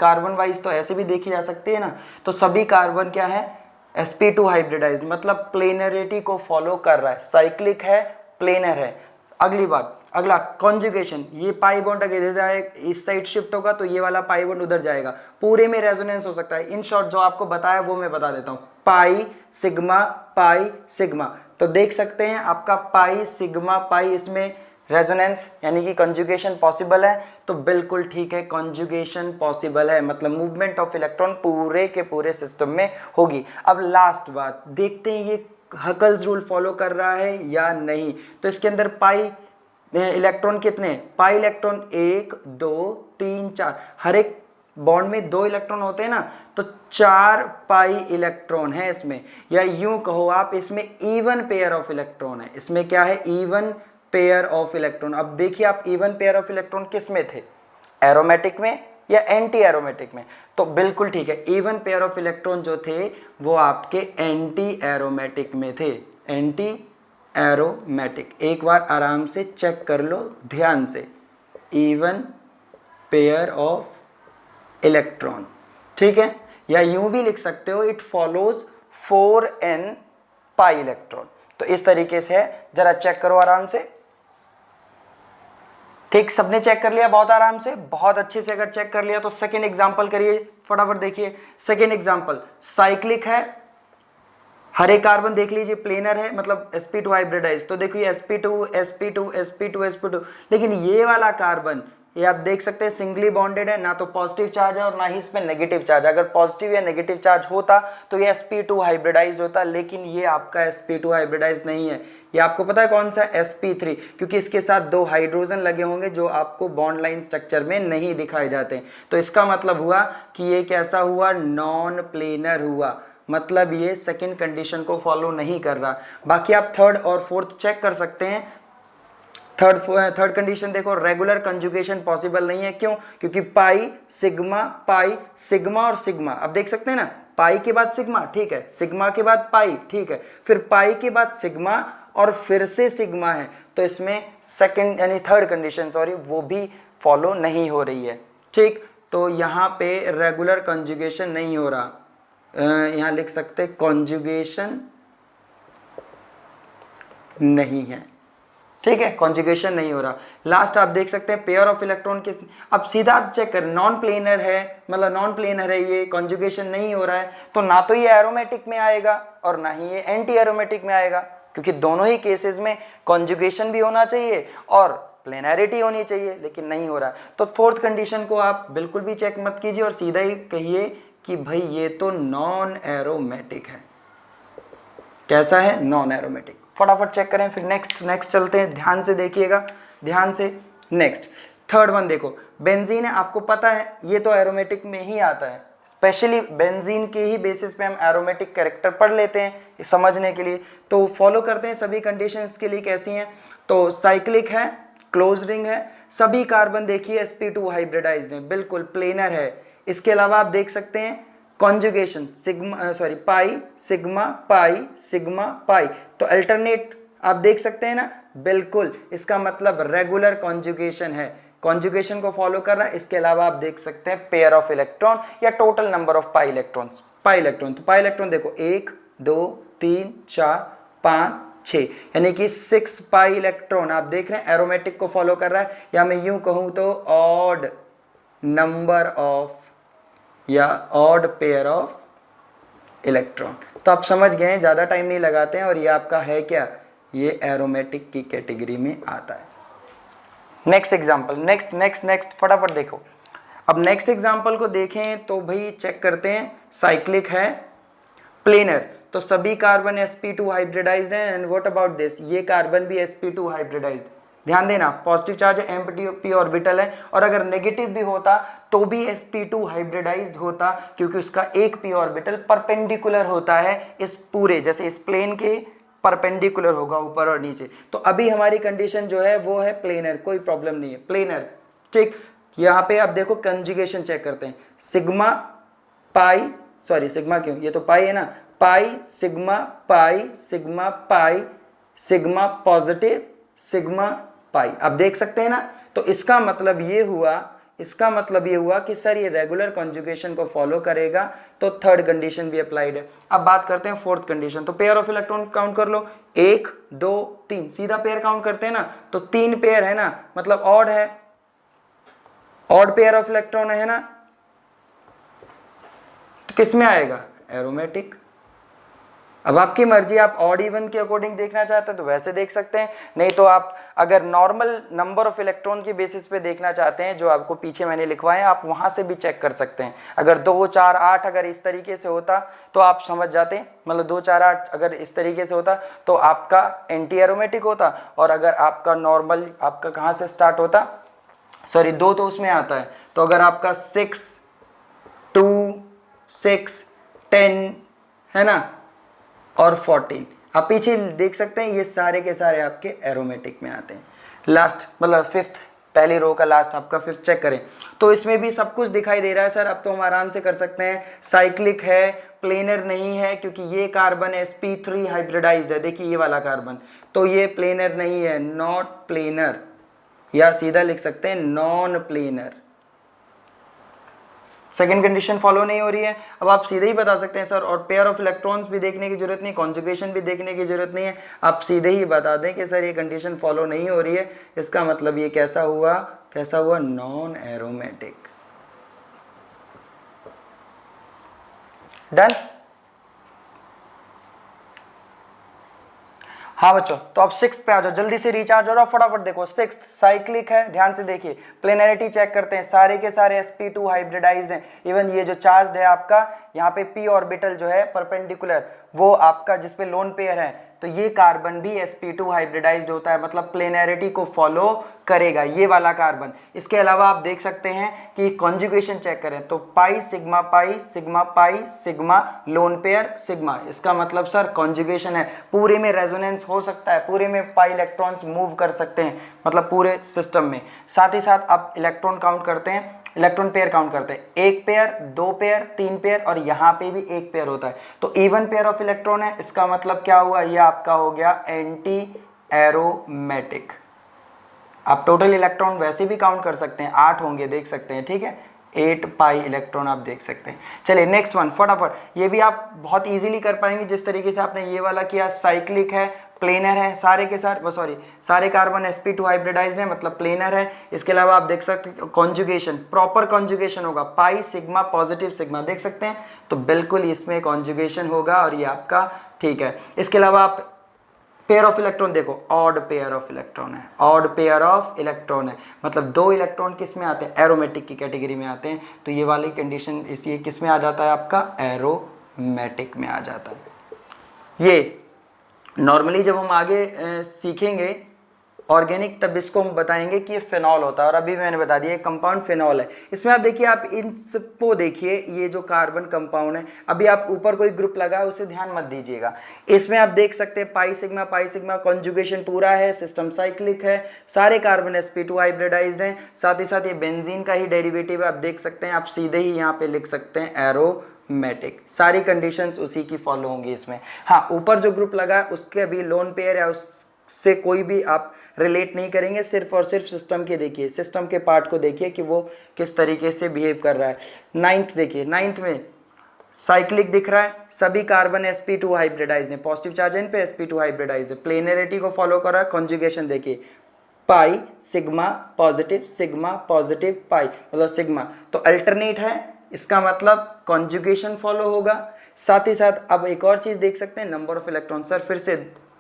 कार्बन वाइज तो ऐसे भी देखी जा सकती है ना। तो सभी कार्बन क्या है, sp2 हाइब्रिडाइज्ड, मतलब प्लेनरिटी को फॉलो कर रहा है, साइक्लिक है, प्लेनर है। अगली बात, अगला कॉन्जुगेशन, ये पाई बॉन्ड अगर इधर इस साइड शिफ्ट होगा तो ये वाला पाई बॉन्ड उधर जाएगा, पूरे में रेजोनेंस हो सकता है। इन शॉर्ट जो आपको बताया वो मैं बता देता हूं, पाई सिग्मा। तो देख सकते हैं आपका पाई सिग्मा पाई, इसमें रेजोनेंस यानी कि कॉन्जुगेशन पॉसिबल है। तो बिल्कुल ठीक है, कॉन्जुगेशन पॉसिबल है, मतलब मूवमेंट ऑफ इलेक्ट्रॉन पूरे के पूरे सिस्टम में होगी। अब लास्ट बात देखते हैं ये हकल्स रूल फॉलो कर रहा है या नहीं। तो इसके अंदर पाई इलेक्ट्रॉन कितने, पाई इलेक्ट्रॉन 1 2 3 4, हर एक बॉन्ड में 2 इलेक्ट्रॉन होते हैं ना, तो 4 पाई इलेक्ट्रॉन है इसमें, या यूं कहो आप इसमें इवन पेयर ऑफ इलेक्ट्रॉन है। इसमें क्या है, इवन पेयर ऑफ इलेक्ट्रॉन। अब देखिए आप इवन पेयर ऑफ इलेक्ट्रॉन किस में थे, एरोमेटिक में या एंटी एरोमेटिक में। तो बिल्कुल ठीक है, इवन पेयर ऑफ इलेक्ट्रॉन जो थे वो आपके एंटी एरोमेटिक में थे, एंटी एरोमेटिक। एक बार आराम से चेक कर लो ध्यान से, इवन पेयर ऑफ इलेक्ट्रॉन, ठीक है। या यूं भी लिख सकते हो, it follows 4n pi electron. तो इस तरीके से है, जरा चेक करो आराम से। ठीक, सबने चेक कर लिया बहुत आराम से, बहुत अच्छे से। अगर चेक कर लिया तो सेकेंड एग्जांपल करिए फटाफट। देखिए सेकेंड एग्जांपल, साइक्लिक है, हर एक कार्बन देख लीजिए प्लेनर है, मतलब sp2 हाइब्रिडाइज। तो देखिए sp2, लेकिन ये वाला कार्बन ये आप देख सकते हैं सिंगली बॉन्डेड है, ना तो पॉजिटिव चार्ज है और ना ही इसमें नेगेटिव चार्ज है। अगर पॉजिटिव या नेगेटिव चार्ज होता तो ये sp2 हाइब्रिडाइज होता, लेकिन ये आपका sp2 हाइब्रिडाइज नहीं है। ये आपको पता है कौन सा, sp3, क्योंकि इसके साथ 2 हाइड्रोजन लगे होंगे जो आपको बॉन्ड लाइन स्ट्रक्चर में नहीं दिखाए जाते। तो इसका मतलब हुआ कि ये कैसा हुआ, नॉन प्लेनर हुआ, मतलब ये सेकेंड कंडीशन को फॉलो नहीं कर रहा। बाकी आप थर्ड और फोर्थ चेक कर सकते हैं। थर्ड कंडीशन देखो, रेगुलर कंजुगेशन पॉसिबल नहीं है। क्यों, क्योंकि पाई सिग्मा और सिग्मा, अब देख सकते हैं ना, पाई के बाद सिग्मा, ठीक है, सिग्मा के बाद पाई, ठीक है, फिर पाई के बाद सिग्मा और फिर से सिग्मा है। तो इसमें सेकेंड यानी थर्ड कंडीशन सॉरी वो भी फॉलो नहीं हो रही है, ठीक। तो यहाँ पे रेगुलर कंजुगेशन नहीं हो रहा, यहाँ लिख सकते कॉन्जुगेशन नहीं है, ठीक है, कॉन्जुगेशन नहीं हो रहा। लास्ट आप देख सकते हैं पेयर ऑफ इलेक्ट्रॉन के, अब सीधा आप चेक करें, नॉन प्लेनर है, मतलब नॉन प्लेनर है, ये कॉन्जुगेशन नहीं हो रहा है, तो ना तो ये एरोमेटिक में आएगा और ना ही ये एंटी एरोमेटिक में आएगा, क्योंकि दोनों ही केसेस में कॉन्जुगेशन भी होना चाहिए और प्लेनैरिटी होनी चाहिए, लेकिन नहीं हो रहा। तो फोर्थ कंडीशन को आप बिल्कुल भी चेक मत कीजिए और सीधा ही कहिए कि भाई ये तो नॉन एरोमेटिक है। कैसा है, नॉन एरोमेटिक। फटाफट चेक करें, फिर नेक्स्ट चलते हैं, ध्यान से देखिएगा, ध्यान से। नेक्स्ट थर्ड वन देखो, बेंजीन है, आपको पता है ये तो एरोमेटिक में ही आता है, स्पेशली बेंजीन के ही बेसिस पे हम एरोमेटिक कैरेक्टर पढ़ लेते हैं समझने के लिए। तो फॉलो करते हैं सभी कंडीशंस के लिए कैसी हैं। तो साइक्लिक है, क्लोज रिंग है, सभी कार्बन देखिए sp2 हाइब्रिडाइज्ड है, बिल्कुल प्लेनर है। इसके अलावा आप देख सकते हैं कॉन्जुगेशन पाई सिग्मा पाई, तो अल्टरनेट आप देख सकते हैं ना, बिल्कुल इसका मतलब रेगुलर कॉन्जुगेशन है, कॉन्जुगेशन को फॉलो कर रहा है। इसके अलावा आप देख सकते हैं पेयर ऑफ इलेक्ट्रॉन या total number of pi electron. तो पाई इलेक्ट्रॉन देखो 1 2 3 4 5 6, यानी कि 6 पाई इलेक्ट्रॉन आप देख रहे हैं एरोमेटिक को फॉलो कर रहा है, या मैं यूं कहूं तो ऑड नंबर ऑफ या ऑड पेयर ऑफ इलेक्ट्रॉन। तो आप समझ गए हैं, ज़्यादा टाइम नहीं लगाते हैं, और ये आपका है क्या, ये एरोमेटिक की कैटेगरी में आता है। नेक्स्ट एग्जाम्पल, नेक्स्ट फटाफट देखो। अब नेक्स्ट एग्जाम्पल को देखें तो भाई चेक करते हैं, साइक्लिक है, प्लेनर, तो सभी कार्बन sp2 हाइब्रिडाइज्ड है। एंड व्हाट अबाउट दिस, ये कार्बन भी sp2 हाइब्रिडाइज्ड। ध्यान देना, पॉजिटिव चार्ज है, p ऑर्बिटल है, और अगर नेगेटिव भी होता तो भी sp2 हाइब्रिडाइज्ड होता, क्योंकि उसका एक p ऑर्बिटल परपेंडिकुलर होता है इस पूरे, जैसे इस प्लेन के परपेंडिकुलर होगा ऊपर और नीचे। तो अभी हमारी कंडीशन जो है वो है प्लेनर, कोई प्रॉब्लम नहीं है, प्लेनर। ठीक, यहाँ पे आप देखो कंजुगेशन चेक करते हैं, सिग्मा पाई, सॉरी सिग्मा क्यों, ये तो पाई है ना, pi sigma pi sigma pi sigma positive sigma pi. अब देख सकते हैं ना, तो इसका मतलब ये हुआ कि सर ये रेगुलर कॉन्जुगेशन को फॉलो करेगा, तो थर्ड कंडीशन भी अप्लाइड है। अब बात करते हैं फोर्थ कंडीशन, तो पेयर ऑफ इलेक्ट्रॉन काउंट कर लो, 1 2 3, सीधा पेयर काउंट करते हैं ना, तो 3 पेयर है ना, मतलब ऑड है, ऑड पेयर ऑफ इलेक्ट्रॉन है ना, तो किस में आएगा, एरोमेटिक। अब आपकी मर्जी, आप ऑड इवन के अकॉर्डिंग देखना चाहते हैं तो वैसे देख सकते हैं, नहीं तो आप अगर नॉर्मल नंबर ऑफ इलेक्ट्रॉन की बेसिस पे देखना चाहते हैं, जो आपको पीछे मैंने लिखवाए हैं, आप वहां से भी चेक कर सकते हैं। अगर 2 4 8 अगर इस तरीके से होता तो आप समझ जाते, मतलब 2 4 8 अगर इस तरीके से होता तो आपका एंटी एरोमेटिक होता, और अगर आपका नॉर्मल आपका कहाँ से स्टार्ट होता, सॉरी 2 तो उसमें आता है, तो अगर आपका 6 2 6 10 है ना, और 14 आप पीछे देख सकते हैं, ये सारे के सारे आपके एरोमेटिक में आते हैं। लास्ट मतलब फिफ्थ, पहली रो का लास्ट आपका फिफ्थ चेक करें, तो इसमें भी सब कुछ दिखाई दे रहा है सर। अब तो हम आराम से कर सकते हैं, साइक्लिक है, प्लेनर नहीं है, क्योंकि ये कार्बन sp3 हाइब्रिडाइज्ड है, देखिए ये वाला कार्बन, तो ये प्लेनर नहीं है, नॉट प्लेनर, या सीधा लिख सकते हैं non planar. Second condition follow नहीं हो रही है। अब आप सीधे ही बता सकते हैं सर, और पेयर ऑफ इलेक्ट्रॉन्स भी देखने की जरूरत नहीं, कॉन्जुगेशन भी देखने की जरूरत नहीं है, आप सीधे ही बता दें कि सर ये कंडीशन फॉलो नहीं हो रही है, इसका मतलब ये कैसा हुआ, नॉन एरोमेटिक। डन। हाँ बच्चों, तो अब 6 पे आ जाओ, जल्दी से रिचार्ज हो रहा, फटाफट देखो। 6 साइक्लिक है, ध्यान से देखिए, प्लेनरिटी चेक करते हैं, सारे के सारे sp2 हाइब्रिडाइज्ड हैं। इवन ये जो चार्ज है आपका, यहाँ पे p ऑर्बिटल जो है परपेंडिकुलर, वो आपका जिसपे लोन पेयर है, तो ये कार्बन भी sp2 हाइब्रिडाइज्ड होता है, मतलब प्लेनरिटी को फॉलो करेगा ये वाला कार्बन। इसके अलावा आप देख सकते हैं कि कॉन्जुगेशन चेक करें, तो पाई सिग्मा लोन पेयर सिग्मा, इसका मतलब सर कॉन्जुगेशन है, पूरे में रेजोनेंस हो सकता है, पूरे में पाई इलेक्ट्रॉन्स मूव कर सकते हैं, मतलब पूरे सिस्टम में। साथ ही साथ आप इलेक्ट्रॉन काउंट करते हैं, इलेक्ट्रॉन पेयर काउंट करते हैं, 1 पेयर 2 पेयर 3 पेयर, और यहाँ पे भी 1 पेयर होता है, तो इवन पेयर ऑफ इलेक्ट्रॉन है, इसका मतलब क्या हुआ, ये आपका हो गया एंटी एरोमेटिक। आप टोटल इलेक्ट्रॉन वैसे भी काउंट कर सकते हैं, 8 होंगे, देख सकते हैं, ठीक है, 8 पाई इलेक्ट्रॉन आप देख सकते हैं। चलिए नेक्स्ट वन फटाफट, ये भी आप बहुत इजीली कर पाएंगे जिस तरीके से आपने ये वाला किया। साइक्लिक है, प्लेनर है, सारे के सारे सारे कार्बन sp2 हाइब्रिडाइज्ड है, मतलब प्लेनर है। इसके अलावा आप देख सकते हैं कॉन्जुगेशन, प्रॉपर कॉन्जुगेशन होगा, पाई सिग्मा पॉजिटिव सिग्मा, देख सकते हैं, तो बिल्कुल इसमें कॉन्जुगेशन होगा, और ये आपका ठीक है। इसके अलावा आप पेयर ऑफ इलेक्ट्रॉन देखो, ऑड पेयर ऑफ इलेक्ट्रॉन है, ऑड पेयर ऑफ इलेक्ट्रॉन है, मतलब 2 इलेक्ट्रॉन किस में आते हैं, एरोमेटिक की कैटेगरी में आते हैं, तो ये वाली कंडीशन इसी किस में आ जाता है, आपका एरोमेटिक में आ जाता है। ये नॉर्मली जब हम आगे सीखेंगे ऑर्गेनिक, तब इसको हम बताएंगे कि ये फिनॉल होता है, और अभी मैंने बता दिया कंपाउंड फिनॉल है। इसमें आप देखिए, आप इन सबको देखिए, ये जो कार्बन कंपाउंड है, अभी आप ऊपर कोई ग्रुप लगा है उसे ध्यान मत दीजिएगा, इसमें आप देख सकते हैं पाई सिग्मा कॉन्जुगेशन पूरा है, सिस्टम साइक्लिक है, सारे कार्बन sp2 हाइब्रिडाइज्ड हैं, साथ ही साथ ये बेंजीन का ही डेरिवेटिव है, आप देख सकते हैं, आप सीधे ही यहाँ पे लिख सकते हैं एरोमेटिक, सारी कंडीशंस उसी की फॉलो होंगी इसमें। हाँ, ऊपर जो ग्रुप लगा है उसके अभी लोन पेयर है, उससे कोई भी आप रिलेट नहीं करेंगे, सिर्फ और सिर्फ सिस्टम के देखिए, सिस्टम के पार्ट को देखिए कि वो किस तरीके से बिहेव कर रहा है। 9th देखिए, 9th में साइक्लिक दिख रहा है, सभी कार्बन sp2 हाइब्रिडाइज्ड है, पॉजिटिव चार्ज इन पे sp2 हाइब्रिडाइज्ड है, प्लेनरिटी को फॉलो कर रहा है, कॉन्जुगेशन देखिए, पाई सिग्मा पॉजिटिव पाई, मतलब सिग्मा, तो अल्टरनेट है, इसका मतलब कॉन्जुगेशन फॉलो होगा। साथ ही साथ अब एक और चीज देख सकते हैं, नंबर ऑफ इलेक्ट्रॉन। सर फिर से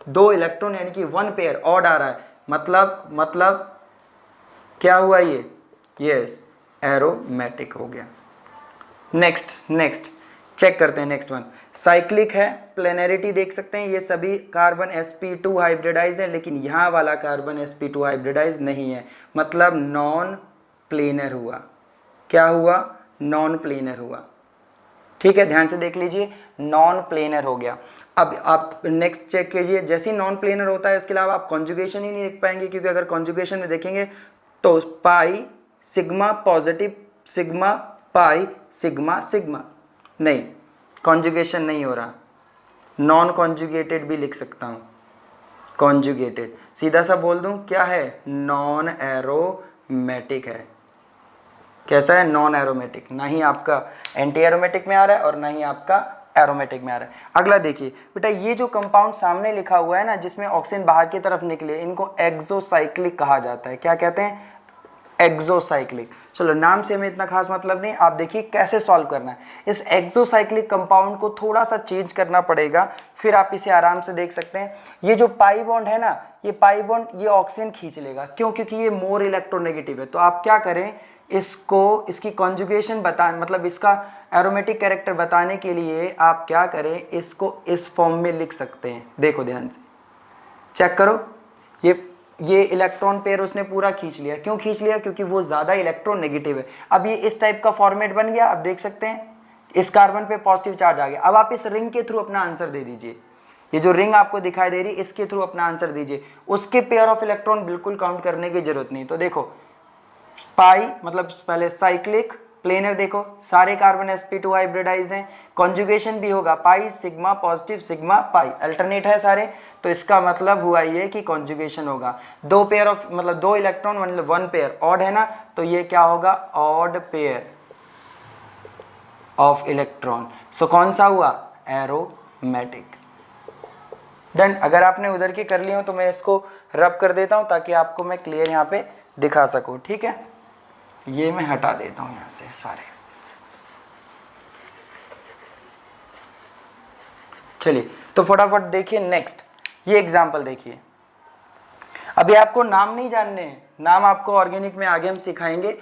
2 इलेक्ट्रॉन यानी कि 1 पेयर ऑड आ रहा है, मतलब क्या हुआ ये? यस, एरोमेटिक हो गया। नेक्स्ट चेक करते हैं। नेक्स्ट वन साइक्लिक है। प्लेनरिटी देख सकते हैं, ये सभी कार्बन sp2 हाइब्रिडाइज है, लेकिन यहाँ वाला कार्बन sp2 हाइब्रिडाइज नहीं है, मतलब नॉन प्लेनर हुआ। क्या हुआ? नॉन प्लेनर हुआ। ठीक है, ध्यान से देख लीजिए, नॉन प्लेनर हो गया। अब आप नेक्स्ट चेक कीजिए, जैसे ही नॉन प्लेनर होता है इसके अलावा आप कॉन्जुगेशन ही नहीं लिख पाएंगे, क्योंकि अगर कॉन्जुगेशन में देखेंगे तो pi sigma positive sigma pi sigma sigma, नहीं, कॉन्जुगेशन नहीं हो रहा। नॉन कॉन्जुगेटेड भी लिख सकता हूँ, कॉन्जुगेटेड सीधा सा बोल दूँ क्या है? नॉन एरोमेटिक है। कैसा है? Non aromatic. ना ही आपका एंटी एरोमेटिक में आ रहा है और ना ही आपका एरोमेटिक में आ रहा है। अगला देखिए बेटा, ये जो कंपाउंड सामने लिखा हुआ है ना, जिसमें ऑक्सीजन बाहर की तरफ निकले, इनको एक्सोसाइक्लिक कहा जाता है। क्या कहते हैं? एक्सोसाइक्लिक। चलो, नाम से हमें इतना खास मतलब नहीं, आप देखिए कैसे सॉल्व करना है। इस एक्सोसाइक्लिक कंपाउंड को थोड़ा सा चेंज करना पड़ेगा, फिर आप इसे आराम से देख सकते हैं। ये जो पाई बॉन्ड है ना, ये पाई बॉन्ड ये ऑक्सीजन खींच लेगा। क्यों? क्योंकि ये मोर इलेक्ट्रोनेगेटिव है। तो आप क्या करें, इसकी कॉन्जुगेशन मतलब इसका एरोमेटिक कैरेक्टर बताने के लिए आप क्या करें, इसको इस फॉर्म में लिख सकते हैं। देखो ध्यान से चेक करो, ये इलेक्ट्रॉन पेयर उसने पूरा खींच लिया। क्यों खींच लिया? क्योंकि वो ज़्यादा इलेक्ट्रोनेगेटिव है। अब ये इस टाइप का फॉर्मेट बन गया। अब देख सकते हैं इस कार्बन पे पॉजिटिव चार्ज आ गया। अब आप इस रिंग के थ्रू अपना आंसर दे दीजिए। ये जो रिंग आपको दिखाई दे रही है, इसके थ्रू अपना आंसर दीजिए। उसके पेयर ऑफ इलेक्ट्रॉन बिल्कुल काउंट करने की जरूरत नहीं। तो देखो, पाई मतलब पहले साइक्लिक, प्लेनर देखो, सारे कार्बन sp2 हाइब्रिडाइज्ड हैं। कॉन्जुगेशन भी होगा, pi sigma positive sigma pi, alternate है सारे। तो इसका मतलब हुआ ये कि कॉन्जुगेशन होगा। 2 पेयर ऑफ मतलब 2 इलेक्ट्रॉन मतलब 1 पेयर, ऑड है ना, तो ये क्या होगा? Odd pair of electron. So कौन सा हुआ? एरोमेटिक। डन। अगर आपने उधर की कर ली हो तो मैं इसको रब कर देता हूँ ताकि आपको मैं क्लियर यहाँ पे दिखा सकूँ। ठीक है, ये मैं हटा देता हूँ यहाँ से सारे। चलिए तो फटाफट देखिए नेक्स्ट, ये एग्जाम्पल देखिए। अभी आपको नाम नहीं जानने हैं, नाम आपको ऑर्गेनिक में आगे हम सिखाएंगे।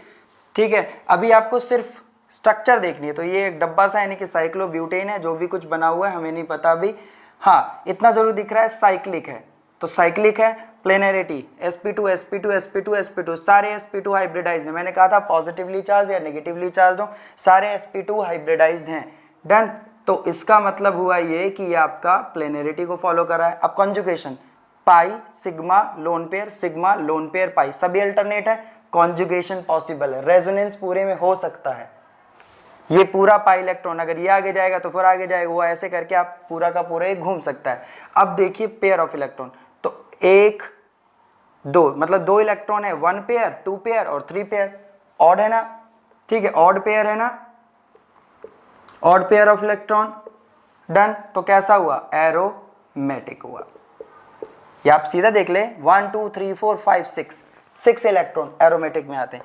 ठीक है, अभी आपको सिर्फ स्ट्रक्चर देखनी है। तो ये एक डब्बा सा यानी कि साइक्लोब्यूटेन है, जो भी कुछ बना हुआ है हमें नहीं पता अभी। हाँ, इतना जरूर दिख रहा है साइक्लिक है, तो साइक्लिक है। Planarity sp2 sp2 sp2 sp2, सारे sp2 हाइब्रिडाइज्ड हैं। मैंने कहा था पॉजिटिवली चार्ज या नेगेटिवली चार्ज हो, सारे sp2 हाइब्रिडाइज्ड हैं। डन। तो इसका मतलब हुआ ये कि ये आपका प्लेनरिटी को फॉलो कर रहा है। अब conjugation, pi sigma lone pair pi, सभी अल्टरनेट है। कॉन्जुगेशन पॉसिबल है, रेजोनेंस पूरे में हो सकता है। ये पूरा पाई इलेक्ट्रॉन अगर ये आगे जाएगा तो फिर आगे जाएगा, वो ऐसे करके आप पूरा का पूरा एक घूम सकता है। अब देखिए पेयर ऑफ इलेक्ट्रॉन, तो 1 2 मतलब 2 इलेक्ट्रॉन है, 1 पेयर 2 पेयर और 3 पेयर, ऑड है ना। ठीक है, ऑड पेयर है ना, odd pair of electron. Done. तो कैसा हुआ? एरोमेटिक हुआ। ये आप सीधा देख ले, 1 2 3 4 5 6 इलेक्ट्रॉन एरोमेटिक में आते हैं।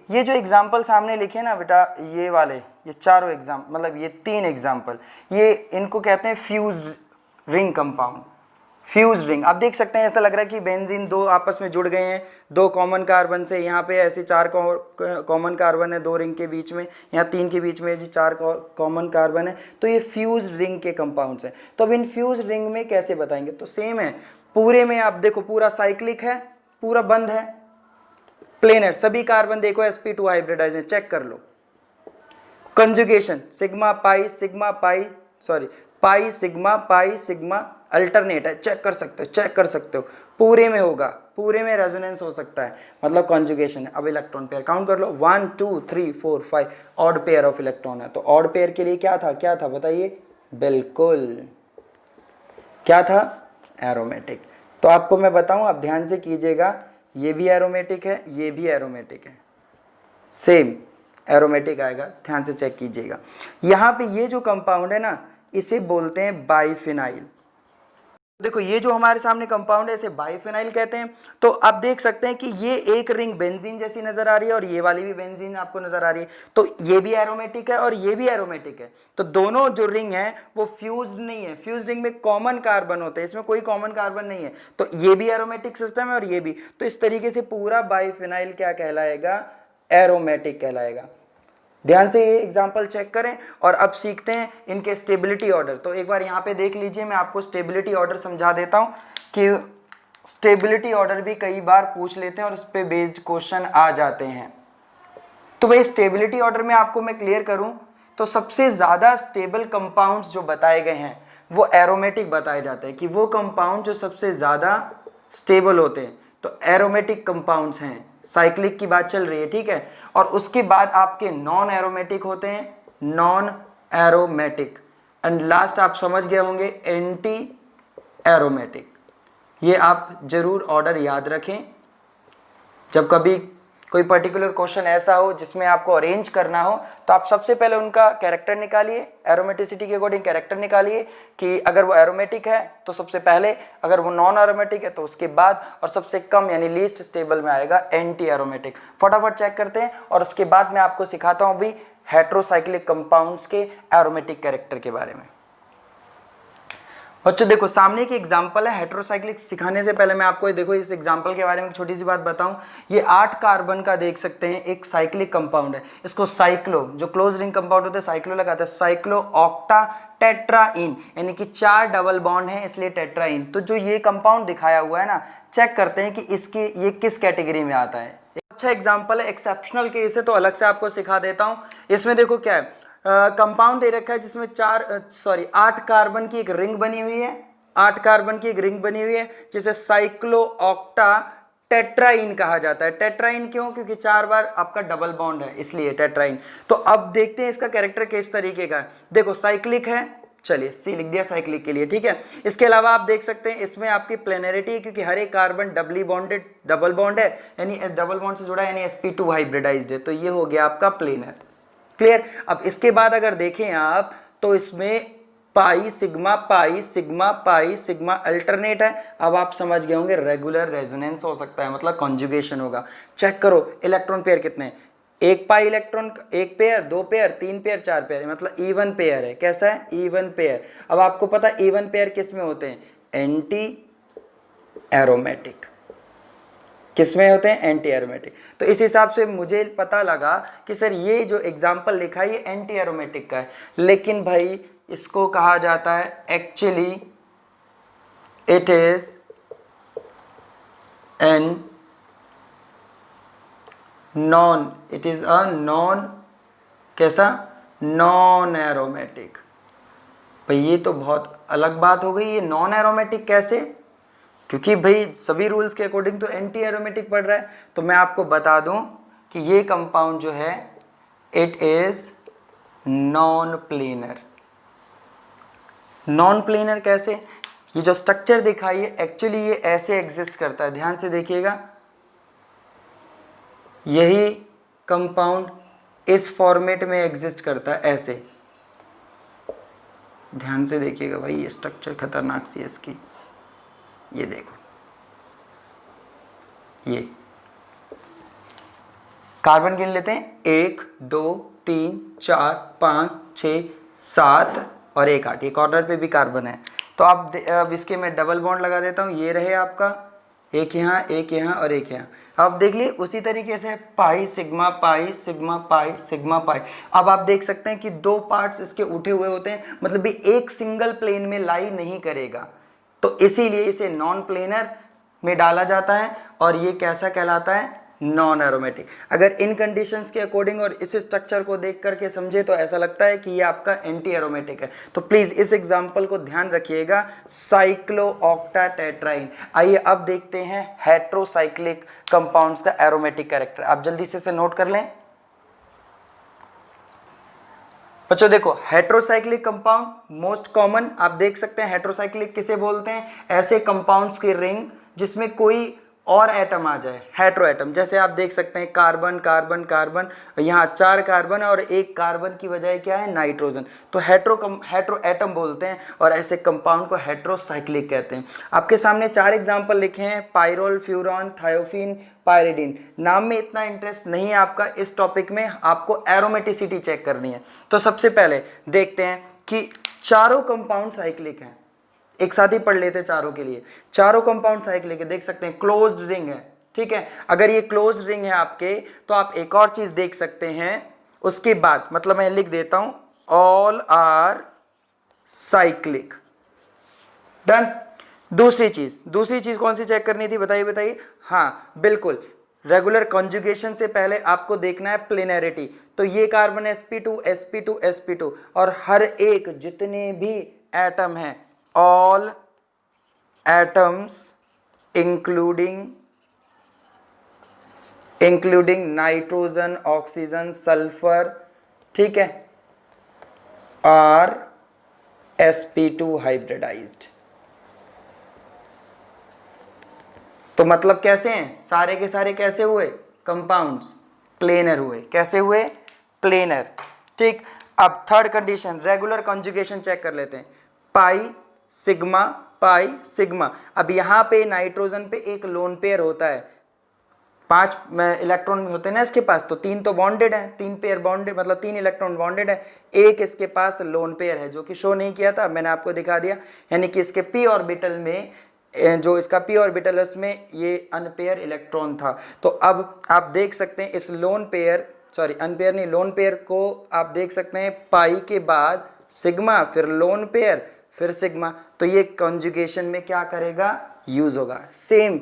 ये जो एग्जाम्पल सामने लिखे ना बेटा, ये वाले, ये चारों एग्जाम्पल मतलब ये 3 एग्जाम्पल, ये इनको कहते हैं fused ring compound. Fuse ring आप देख सकते हैं, ऐसा लग रहा है कि बेंजीन 2 आपस में जुड़ गए हैं, 2 कॉमन कार्बन से। यहाँ पे ऐसे 4 कॉमन कार्बन है 2 रिंग के बीच में, यहाँ 3 के बीच में जी 4 कॉमन कार्बन है। तो ये फ्यूज रिंग के कंपाउंड्स हैं। तो अब इन फ्यूज रिंग में कैसे बताएंगे? तो सेम है, पूरे में आप देखो पूरा साइक्लिक है, पूरा बंद है। प्लेनर, सभी कार्बन देखो sp2 हाइब्रिडाइज है, चेक कर लो। Conjugation sigma pi sigma alternate है, चेक कर सकते हो, पूरे में होगा, पूरे में रेजोनेंस हो सकता है, मतलब कॉन्जुगेशन है। अब इलेक्ट्रॉन पेयर काउंट कर लो, 1 2 3 4 5, ऑड पेयर ऑफ इलेक्ट्रॉन है। तो ऑड पेयर के लिए क्या था बताइए? बिल्कुल क्या था? एरोमेटिक। तो आपको मैं बताऊं, आप ध्यान से कीजिएगा, ये भी एरोमेटिक है, ये भी एरोमेटिक है, सेम एरोमेटिक आएगा, ध्यान से चेक कीजिएगा। यहाँ पे ये जो कंपाउंड है ना, इसे बोलते हैं बाइफिनाइल। देखो ये जो हमारे सामने कंपाउंड है इसे बाइफेनाइल कहते हैं। तो आप देख सकते हैं कि ये एक रिंग बेंजीन जैसी नजर आ रही है और ये वाली भी बेंजीन आपको नजर आ रही है। तो ये भी एरोमेटिक है और ये भी एरोमेटिक है। तो दोनों जो रिंग है वो फ्यूज्ड नहीं है। फ्यूज्ड रिंग में कॉमन कार्बन होते हैं, इसमें कोई कॉमन कार्बन नहीं है। तो ये भी एरोमेटिक सिस्टम है और ये भी। तो इस तरीके से पूरा बाइफेनाइल क्या कहलाएगा? एरोमेटिक कहलाएगा। ध्यान से ये एग्जाम्पल चेक करें और अब सीखते हैं इनके स्टेबिलिटी ऑर्डर। तो एक बार यहाँ पे देख लीजिए, मैं आपको स्टेबिलिटी ऑर्डर समझा देता हूँ कि स्टेबिलिटी ऑर्डर भी कई बार पूछ लेते हैं और उस पर बेस्ड क्वेश्चन आ जाते हैं। तो भाई स्टेबिलिटी ऑर्डर में आपको मैं क्लियर करूँ तो सबसे ज़्यादा स्टेबल कंपाउंड्स जो बताए गए हैं वो एरोमेटिक बताए जाते हैं कि वो कंपाउंड जो सबसे ज़्यादा स्टेबल होते हैं तो एरोमेटिक कंपाउंड्स हैं। साइक्लिक की बात चल रही है, ठीक है। और उसके बाद आपके नॉन एरोमेटिक होते हैं, नॉन एरोमेटिक। एंड लास्ट आप समझ गए होंगे एंटी एरोमेटिक। ये आप जरूर ऑर्डर याद रखें। जब कभी कोई पर्टिकुलर क्वेश्चन ऐसा हो जिसमें आपको अरेंज करना हो तो आप सबसे पहले उनका कैरेक्टर निकालिए, एरोमेटिसिटी के अकॉर्डिंग कैरेक्टर निकालिए कि अगर वो एरोमेटिक है तो सबसे पहले, अगर वो नॉन एरोमेटिक है तो उसके बाद, और सबसे कम यानी लीस्ट स्टेबल में आएगा एंटी एरोमेटिक। फटाफट चेक करते हैं और उसके बाद मैं आपको सिखाता हूँ अभी हेट्रोसाइक्लिक कंपाउंड्स के एरोमेटिक कैरेक्टर के बारे में। बच्चों देखो सामने की एग्जांपल है हेट्रोसाइक्लिक। सिखाने से पहले मैं आपको देखो इस एग्जांपल के बारे में एक छोटी सी बात बताऊं। ये 8 कार्बन का देख सकते हैं एक साइक्लिक कंपाउंड है। इसको साइक्लो, जो क्लोज रिंग कंपाउंड होते हैं साइक्लो लगाते हैं, साइक्लो ऑक्टा टेट्राइन, यानी कि 4 डबल बॉन्ड है इसलिए टेट्राइन। तो जो ये कंपाउंड दिखाया हुआ है ना, चेक करते हैं कि इसके ये किस कैटेगरी में आता है। अच्छा एग्जाम्पल है, एक्सेप्शनल केस है तो अलग से आपको सिखा देता हूँ। इसमें देखो क्या है, कंपाउंड दे रखा है जिसमें 8 कार्बन की एक रिंग बनी हुई है, 8 कार्बन की एक रिंग बनी हुई है जिसे साइक्लो ऑक्टा टेट्राइन कहा जाता है। टेट्राइन क्यों? क्योंकि 4 बार आपका डबल बॉन्ड है इसलिए टेट्राइन। तो अब देखते हैं इसका कैरेक्टर किस तरीके का है। देखो साइक्लिक है, चलिए सी लिख दिया साइक्लिक के लिए, ठीक है। इसके अलावा आप देख सकते हैं इसमें आपकी प्लेनरिटी है क्योंकि हर एक carbon doubly bonded double bond है, यानी डबल बॉन्ड से जुड़ा है, यानी sp2 हाइब्रिडाइज्ड है। तो ये हो गया आपका प्लेनर। क्लियर। अब इसके बाद अगर देखें आप तो इसमें pi sigma pi sigma pi sigma alternate है। अब आप समझ गए होंगे रेगुलर रेजोनेंस हो सकता है, मतलब कॉन्जुगेशन होगा। चेक करो इलेक्ट्रॉन पेयर कितने, एक पाई इलेक्ट्रॉन, एक पेयर, 2 पेयर, 3 पेयर, 4 पेयर, मतलब इवन पेयर है। कैसा है? Even pair. अब आपको पता है इवन पेयर किस में होते हैं? Anti aromatic. किसमें होते हैं? Anti aromatic. तो इस हिसाब से मुझे पता लगा कि सर ये जो एग्जाम्पल लिखा है ये एंटी एरोमेटिक का है, लेकिन भाई इसको कहा जाता है actually it is an non, it is a non, कैसा? Non aromatic. भाई ये तो बहुत अलग बात हो गई, ये नॉन एरोमेटिक कैसे? क्योंकि भाई सभी रूल्स के अकॉर्डिंग तो एंटी एरोमेटिक पड़ रहा है। तो मैं आपको बता दूं कि ये कंपाउंड जो है it is non planar. Non planar कैसे? ये जो स्ट्रक्चर दिखाई है एक्चुअली ये ऐसे एग्जिस्ट करता है, ध्यान से देखिएगा। यही कंपाउंड इस फॉर्मेट में एग्जिस्ट करता है ऐसे। ध्यान से देखिएगा भाई, ये स्ट्रक्चर खतरनाक सी है इसकी। ये देखो, ये कार्बन गिन लेते हैं, 1 2 3 4 5 6 7 और 1 8। ये कॉर्नर पे भी कार्बन है। तो अब इसके मैं डबल बॉन्ड लगा देता हूँ। ये रहे आपका एक यहाँ, एक यहाँ और एक यहाँ। अब देख लिए उसी तरीके से pi sigma pi sigma pi sigma pi. अब आप देख सकते हैं कि 2 पार्ट्स इसके उठे हुए होते हैं, मतलब भी एक सिंगल प्लेन में लाई नहीं करेगा। तो इसीलिए इसे नॉन प्लेनर में डाला जाता है और ये कैसा कहलाता है? Non aromatic. अगर इन कंडीशंस के अकॉर्डिंग और इस स्ट्रक्चर को देख करके समझे तो ऐसा लगता है कि ये आपका एंटी एरोमेटिक है। तो प्लीज इस एग्जांपल को ध्यान रखिएगा, साइक्लो ऑक्टा टेट्राइन। आइए अब देखते हैं हेट्रोसाइक्लिक कंपाउंड्स का एरोमेटिक कैरेक्टर। आप जल्दी से इसे नोट कर लें बच्चों। देखो हेट्रोसाइक्लिक कंपाउंड मोस्ट कॉमन आप देख सकते हैं। हेट्रोसाइक्लिक किसे बोलते हैं? ऐसे कंपाउंड्स की रिंग जिसमें कोई और एटम आ जाए, हेट्रो एटम, जैसे आप देख सकते हैं कार्बन कार्बन कार्बन, यहाँ 4 कार्बन और 1 कार्बन की बजाय क्या है, नाइट्रोजन, तो हेट्रो एटम बोलते हैं और ऐसे कंपाउंड को हेट्रोसाइक्लिक कहते हैं। आपके सामने 4 एग्जाम्पल लिखे हैं, पायरोल, फ्यूरॉन, थायोफिन, पायरिडीन। नाम में इतना इंटरेस्ट नहीं है आपका, इस टॉपिक में आपको एरोमेटिसिटी चेक करनी है। तो सबसे पहले देखते हैं कि चारों कंपाउंड साइक्लिक हैं, एक साथ ही पढ़ लेते चारों के लिए। चारों कंपाउंड साइक्लिक है, देख सकते हैं क्लोज्ड रिंग है, ठीक है। अगर ये क्लोज्ड रिंग है आपके, तो आप एक और चीज देख सकते हैं उसके बाद, मतलब मैं लिख देता हूं ऑल आर साइक्लिक, डन। दूसरी चीज कौन सी चेक करनी थी, बताइए। हाँ बिल्कुल, रेगुलर कॉन्जुगेशन से पहले आपको देखना है प्लेनैरिटी। तो ये कार्बन sp2 sp2 sp2 और हर एक जितने भी एटम हैं, all atoms including nitrogen, oxygen, sulphur, ठीक है, आर sp2 हाइब्रिडाइज्ड। तो मतलब कैसे हैं, सारे के सारे कैसे हुए, कंपाउंड्स प्लेनर हुए, कैसे हुए, प्लेनर, ठीक। अब third condition, regular conjugation check कर लेते हैं, पाई सिग्मा। अब यहां पे नाइट्रोजन पे एक लोन पेयर होता है, 5 इलेक्ट्रॉन होते हैं ना इसके पास, तो 3 तो बॉन्डेड है, 3 पेयर बॉन्डेड, मतलब 3 इलेक्ट्रॉन बॉन्डेड है, एक इसके पास लोन पेयर है, जो कि शो नहीं किया था, मैंने आपको दिखा दिया। यानी कि इसके p ऑर्बिटल में, जो इसका p ऑर्बिटल है उसमें ये अनपेयर इलेक्ट्रॉन था। तो अब आप देख सकते हैं इस लोन पेयर को आप देख सकते हैं पाई के बाद सिग्मा, फिर लोन पेयर, फिर सिग्मा। तो ये कॉन्जुगेशन में क्या करेगा, यूज होगा। सेम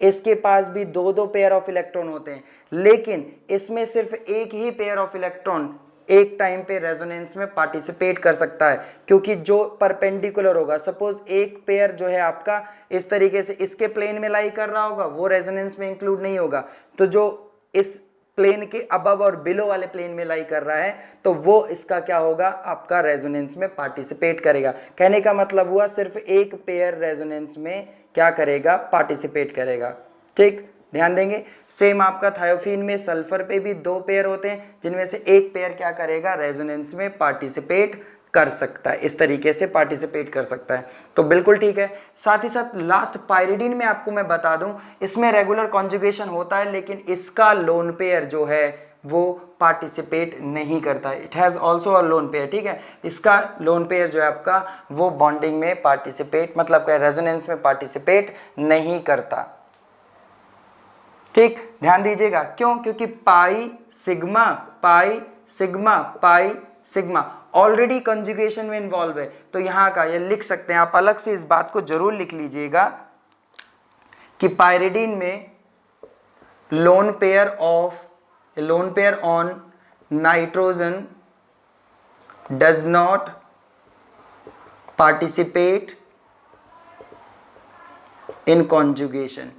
इसके पास भी 2 पेयर ऑफ इलेक्ट्रॉन होते हैं, लेकिन इसमें सिर्फ एक ही पेयर ऑफ इलेक्ट्रॉन एक टाइम पे रेजोनेंस में पार्टिसिपेट कर सकता है, क्योंकि जो परपेंडिकुलर होगा, सपोज एक पेयर जो है आपका इस तरीके से इसके प्लेन में लाई कर रहा होगा, वो रेजोनेंस में इंक्लूड नहीं होगा। तो जो इस प्लेन के अबव और बिलो वाले प्लेन में लाई कर रहा है, तो वो इसका क्या होगा, आपका रेजोनेंस में पार्टिसिपेट करेगा। कहने का मतलब हुआ सिर्फ एक पेयर रेजोनेंस में क्या करेगा, पार्टिसिपेट करेगा, ठीक, ध्यान देंगे। सेम आपका थायोफिन में सल्फर पे भी 2 पेयर होते हैं, जिनमें से एक पेयर क्या करेगा, रेजोनेंस में पार्टिसिपेट कर सकता है, इस तरीके से पार्टिसिपेट कर सकता है। तो बिल्कुल ठीक है। साथ ही साथ लास्ट पायरिडीन में आपको मैं बता दूं, इसमें रेगुलर कॉन्जुगेशन होता है, लेकिन इसका लोन पेयर जो है वो पार्टिसिपेट नहीं करता है। It has also a lone pair, ठीक है। इसका लोन पेयर जो है आपका वो बॉन्डिंग में पार्टिसिपेट, मतलब रेजोनेंस में पार्टिसिपेट नहीं करता, ठीक, ध्यान दीजिएगा। क्यों, क्योंकि पाई सिग्मा ऑलरेडी कंजुगेशन में इन्वॉल्व है। तो यहां का ये लिख सकते हैं आप, अलग से इस बात को जरूर लिख लीजिएगा कि पायरिडीन में lone pair on nitrogen does not participate in conjugation.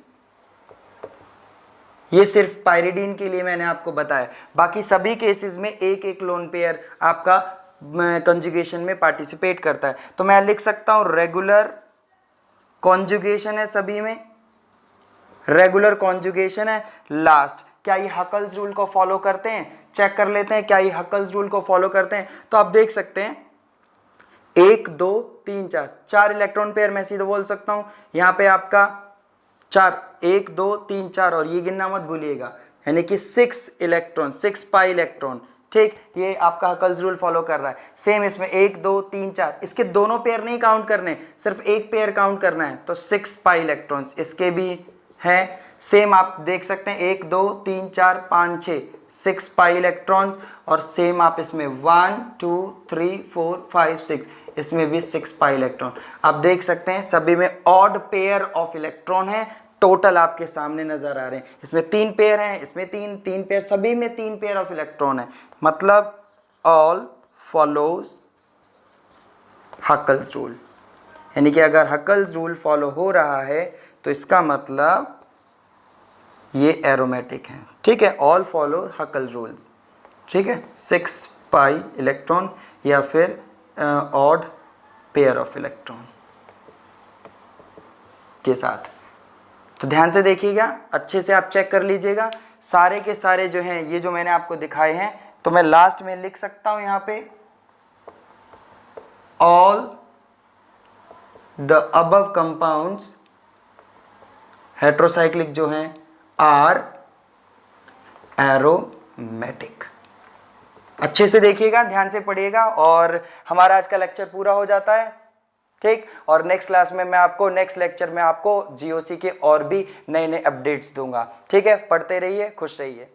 ये सिर्फ पायरिडीन के लिए मैंने आपको बताया, बाकी सभी केसेस में एक एक लोन पेयर आपका कंजुगेशन में पार्टिसिपेट करता है। तो मैं लिख सकता हूं रेगुलर कॉन्जुगेशन है, सभी में रेगुलर कॉन्जुगेशन है। लास्ट, क्या ये हकल्स रूल को फॉलो करते हैं, चेक कर लेते हैं क्या ये हकल्स रूल को फॉलो करते हैं। तो आप देख सकते हैं 1 2 3 4 इलेक्ट्रॉन पेयर मैं सीधे बोल सकता हूं, यहां पे आपका 4, 1 2 3 4 और ये गिनना मत भूलिएगा, यानी कि 6 इलेक्ट्रॉन, 6 पाई इलेक्ट्रॉन, ठीक, ये आपका हकल्स रूल फॉलो कर रहा है। सेम इसमें 1 2 3 4, इसके दोनों पेयर नहीं काउंट करने, सिर्फ एक पेयर काउंट करना है, तो 6 पाई इलेक्ट्रॉन्स इसके भी हैं। सेम आप देख सकते हैं 1 2 3 4 5 6, 6 पाई इलेक्ट्रॉन्स, और सेम आप इसमें 1 2 3 4 5 6, इसमें भी 6 पाई इलेक्ट्रॉन। आप देख सकते हैं सभी में ऑड पेयर ऑफ इलेक्ट्रॉन है, टोटल आपके सामने नजर आ रहे हैं। इसमें 3 पेयर हैं, इसमें 3 पेयर, सभी में 3 पेयर ऑफ इलेक्ट्रॉन है, मतलब ऑल फॉलोज हकल्स रूल। यानी कि अगर हकल्स रूल फॉलो हो रहा है तो इसका मतलब ये एरोमेटिक है, ठीक है, ऑल फॉलो हकल रूल्स, ठीक है। 6 पाई इलेक्ट्रॉन या फिर ऑड पेयर ऑफ इलेक्ट्रॉन के साथ। तो ध्यान से देखिएगा, अच्छे से आप चेक कर लीजिएगा। सारे के सारे जो हैं ये जो मैंने आपको दिखाए हैं, तो मैं लास्ट में लिख सकता हूं यहां पे all the above compounds heterocyclic जो हैं आर एरोमेटिक। अच्छे से देखिएगा, ध्यान से पढ़िएगा और हमारा आज का लेक्चर पूरा हो जाता है। ठीक, और नेक्स्ट क्लास में मैं आपको नेक्स्ट लेक्चर में आपको जीओसी के और भी नए नए अपडेट्स दूंगा। ठीक है, पढ़ते रहिए, खुश रहिए।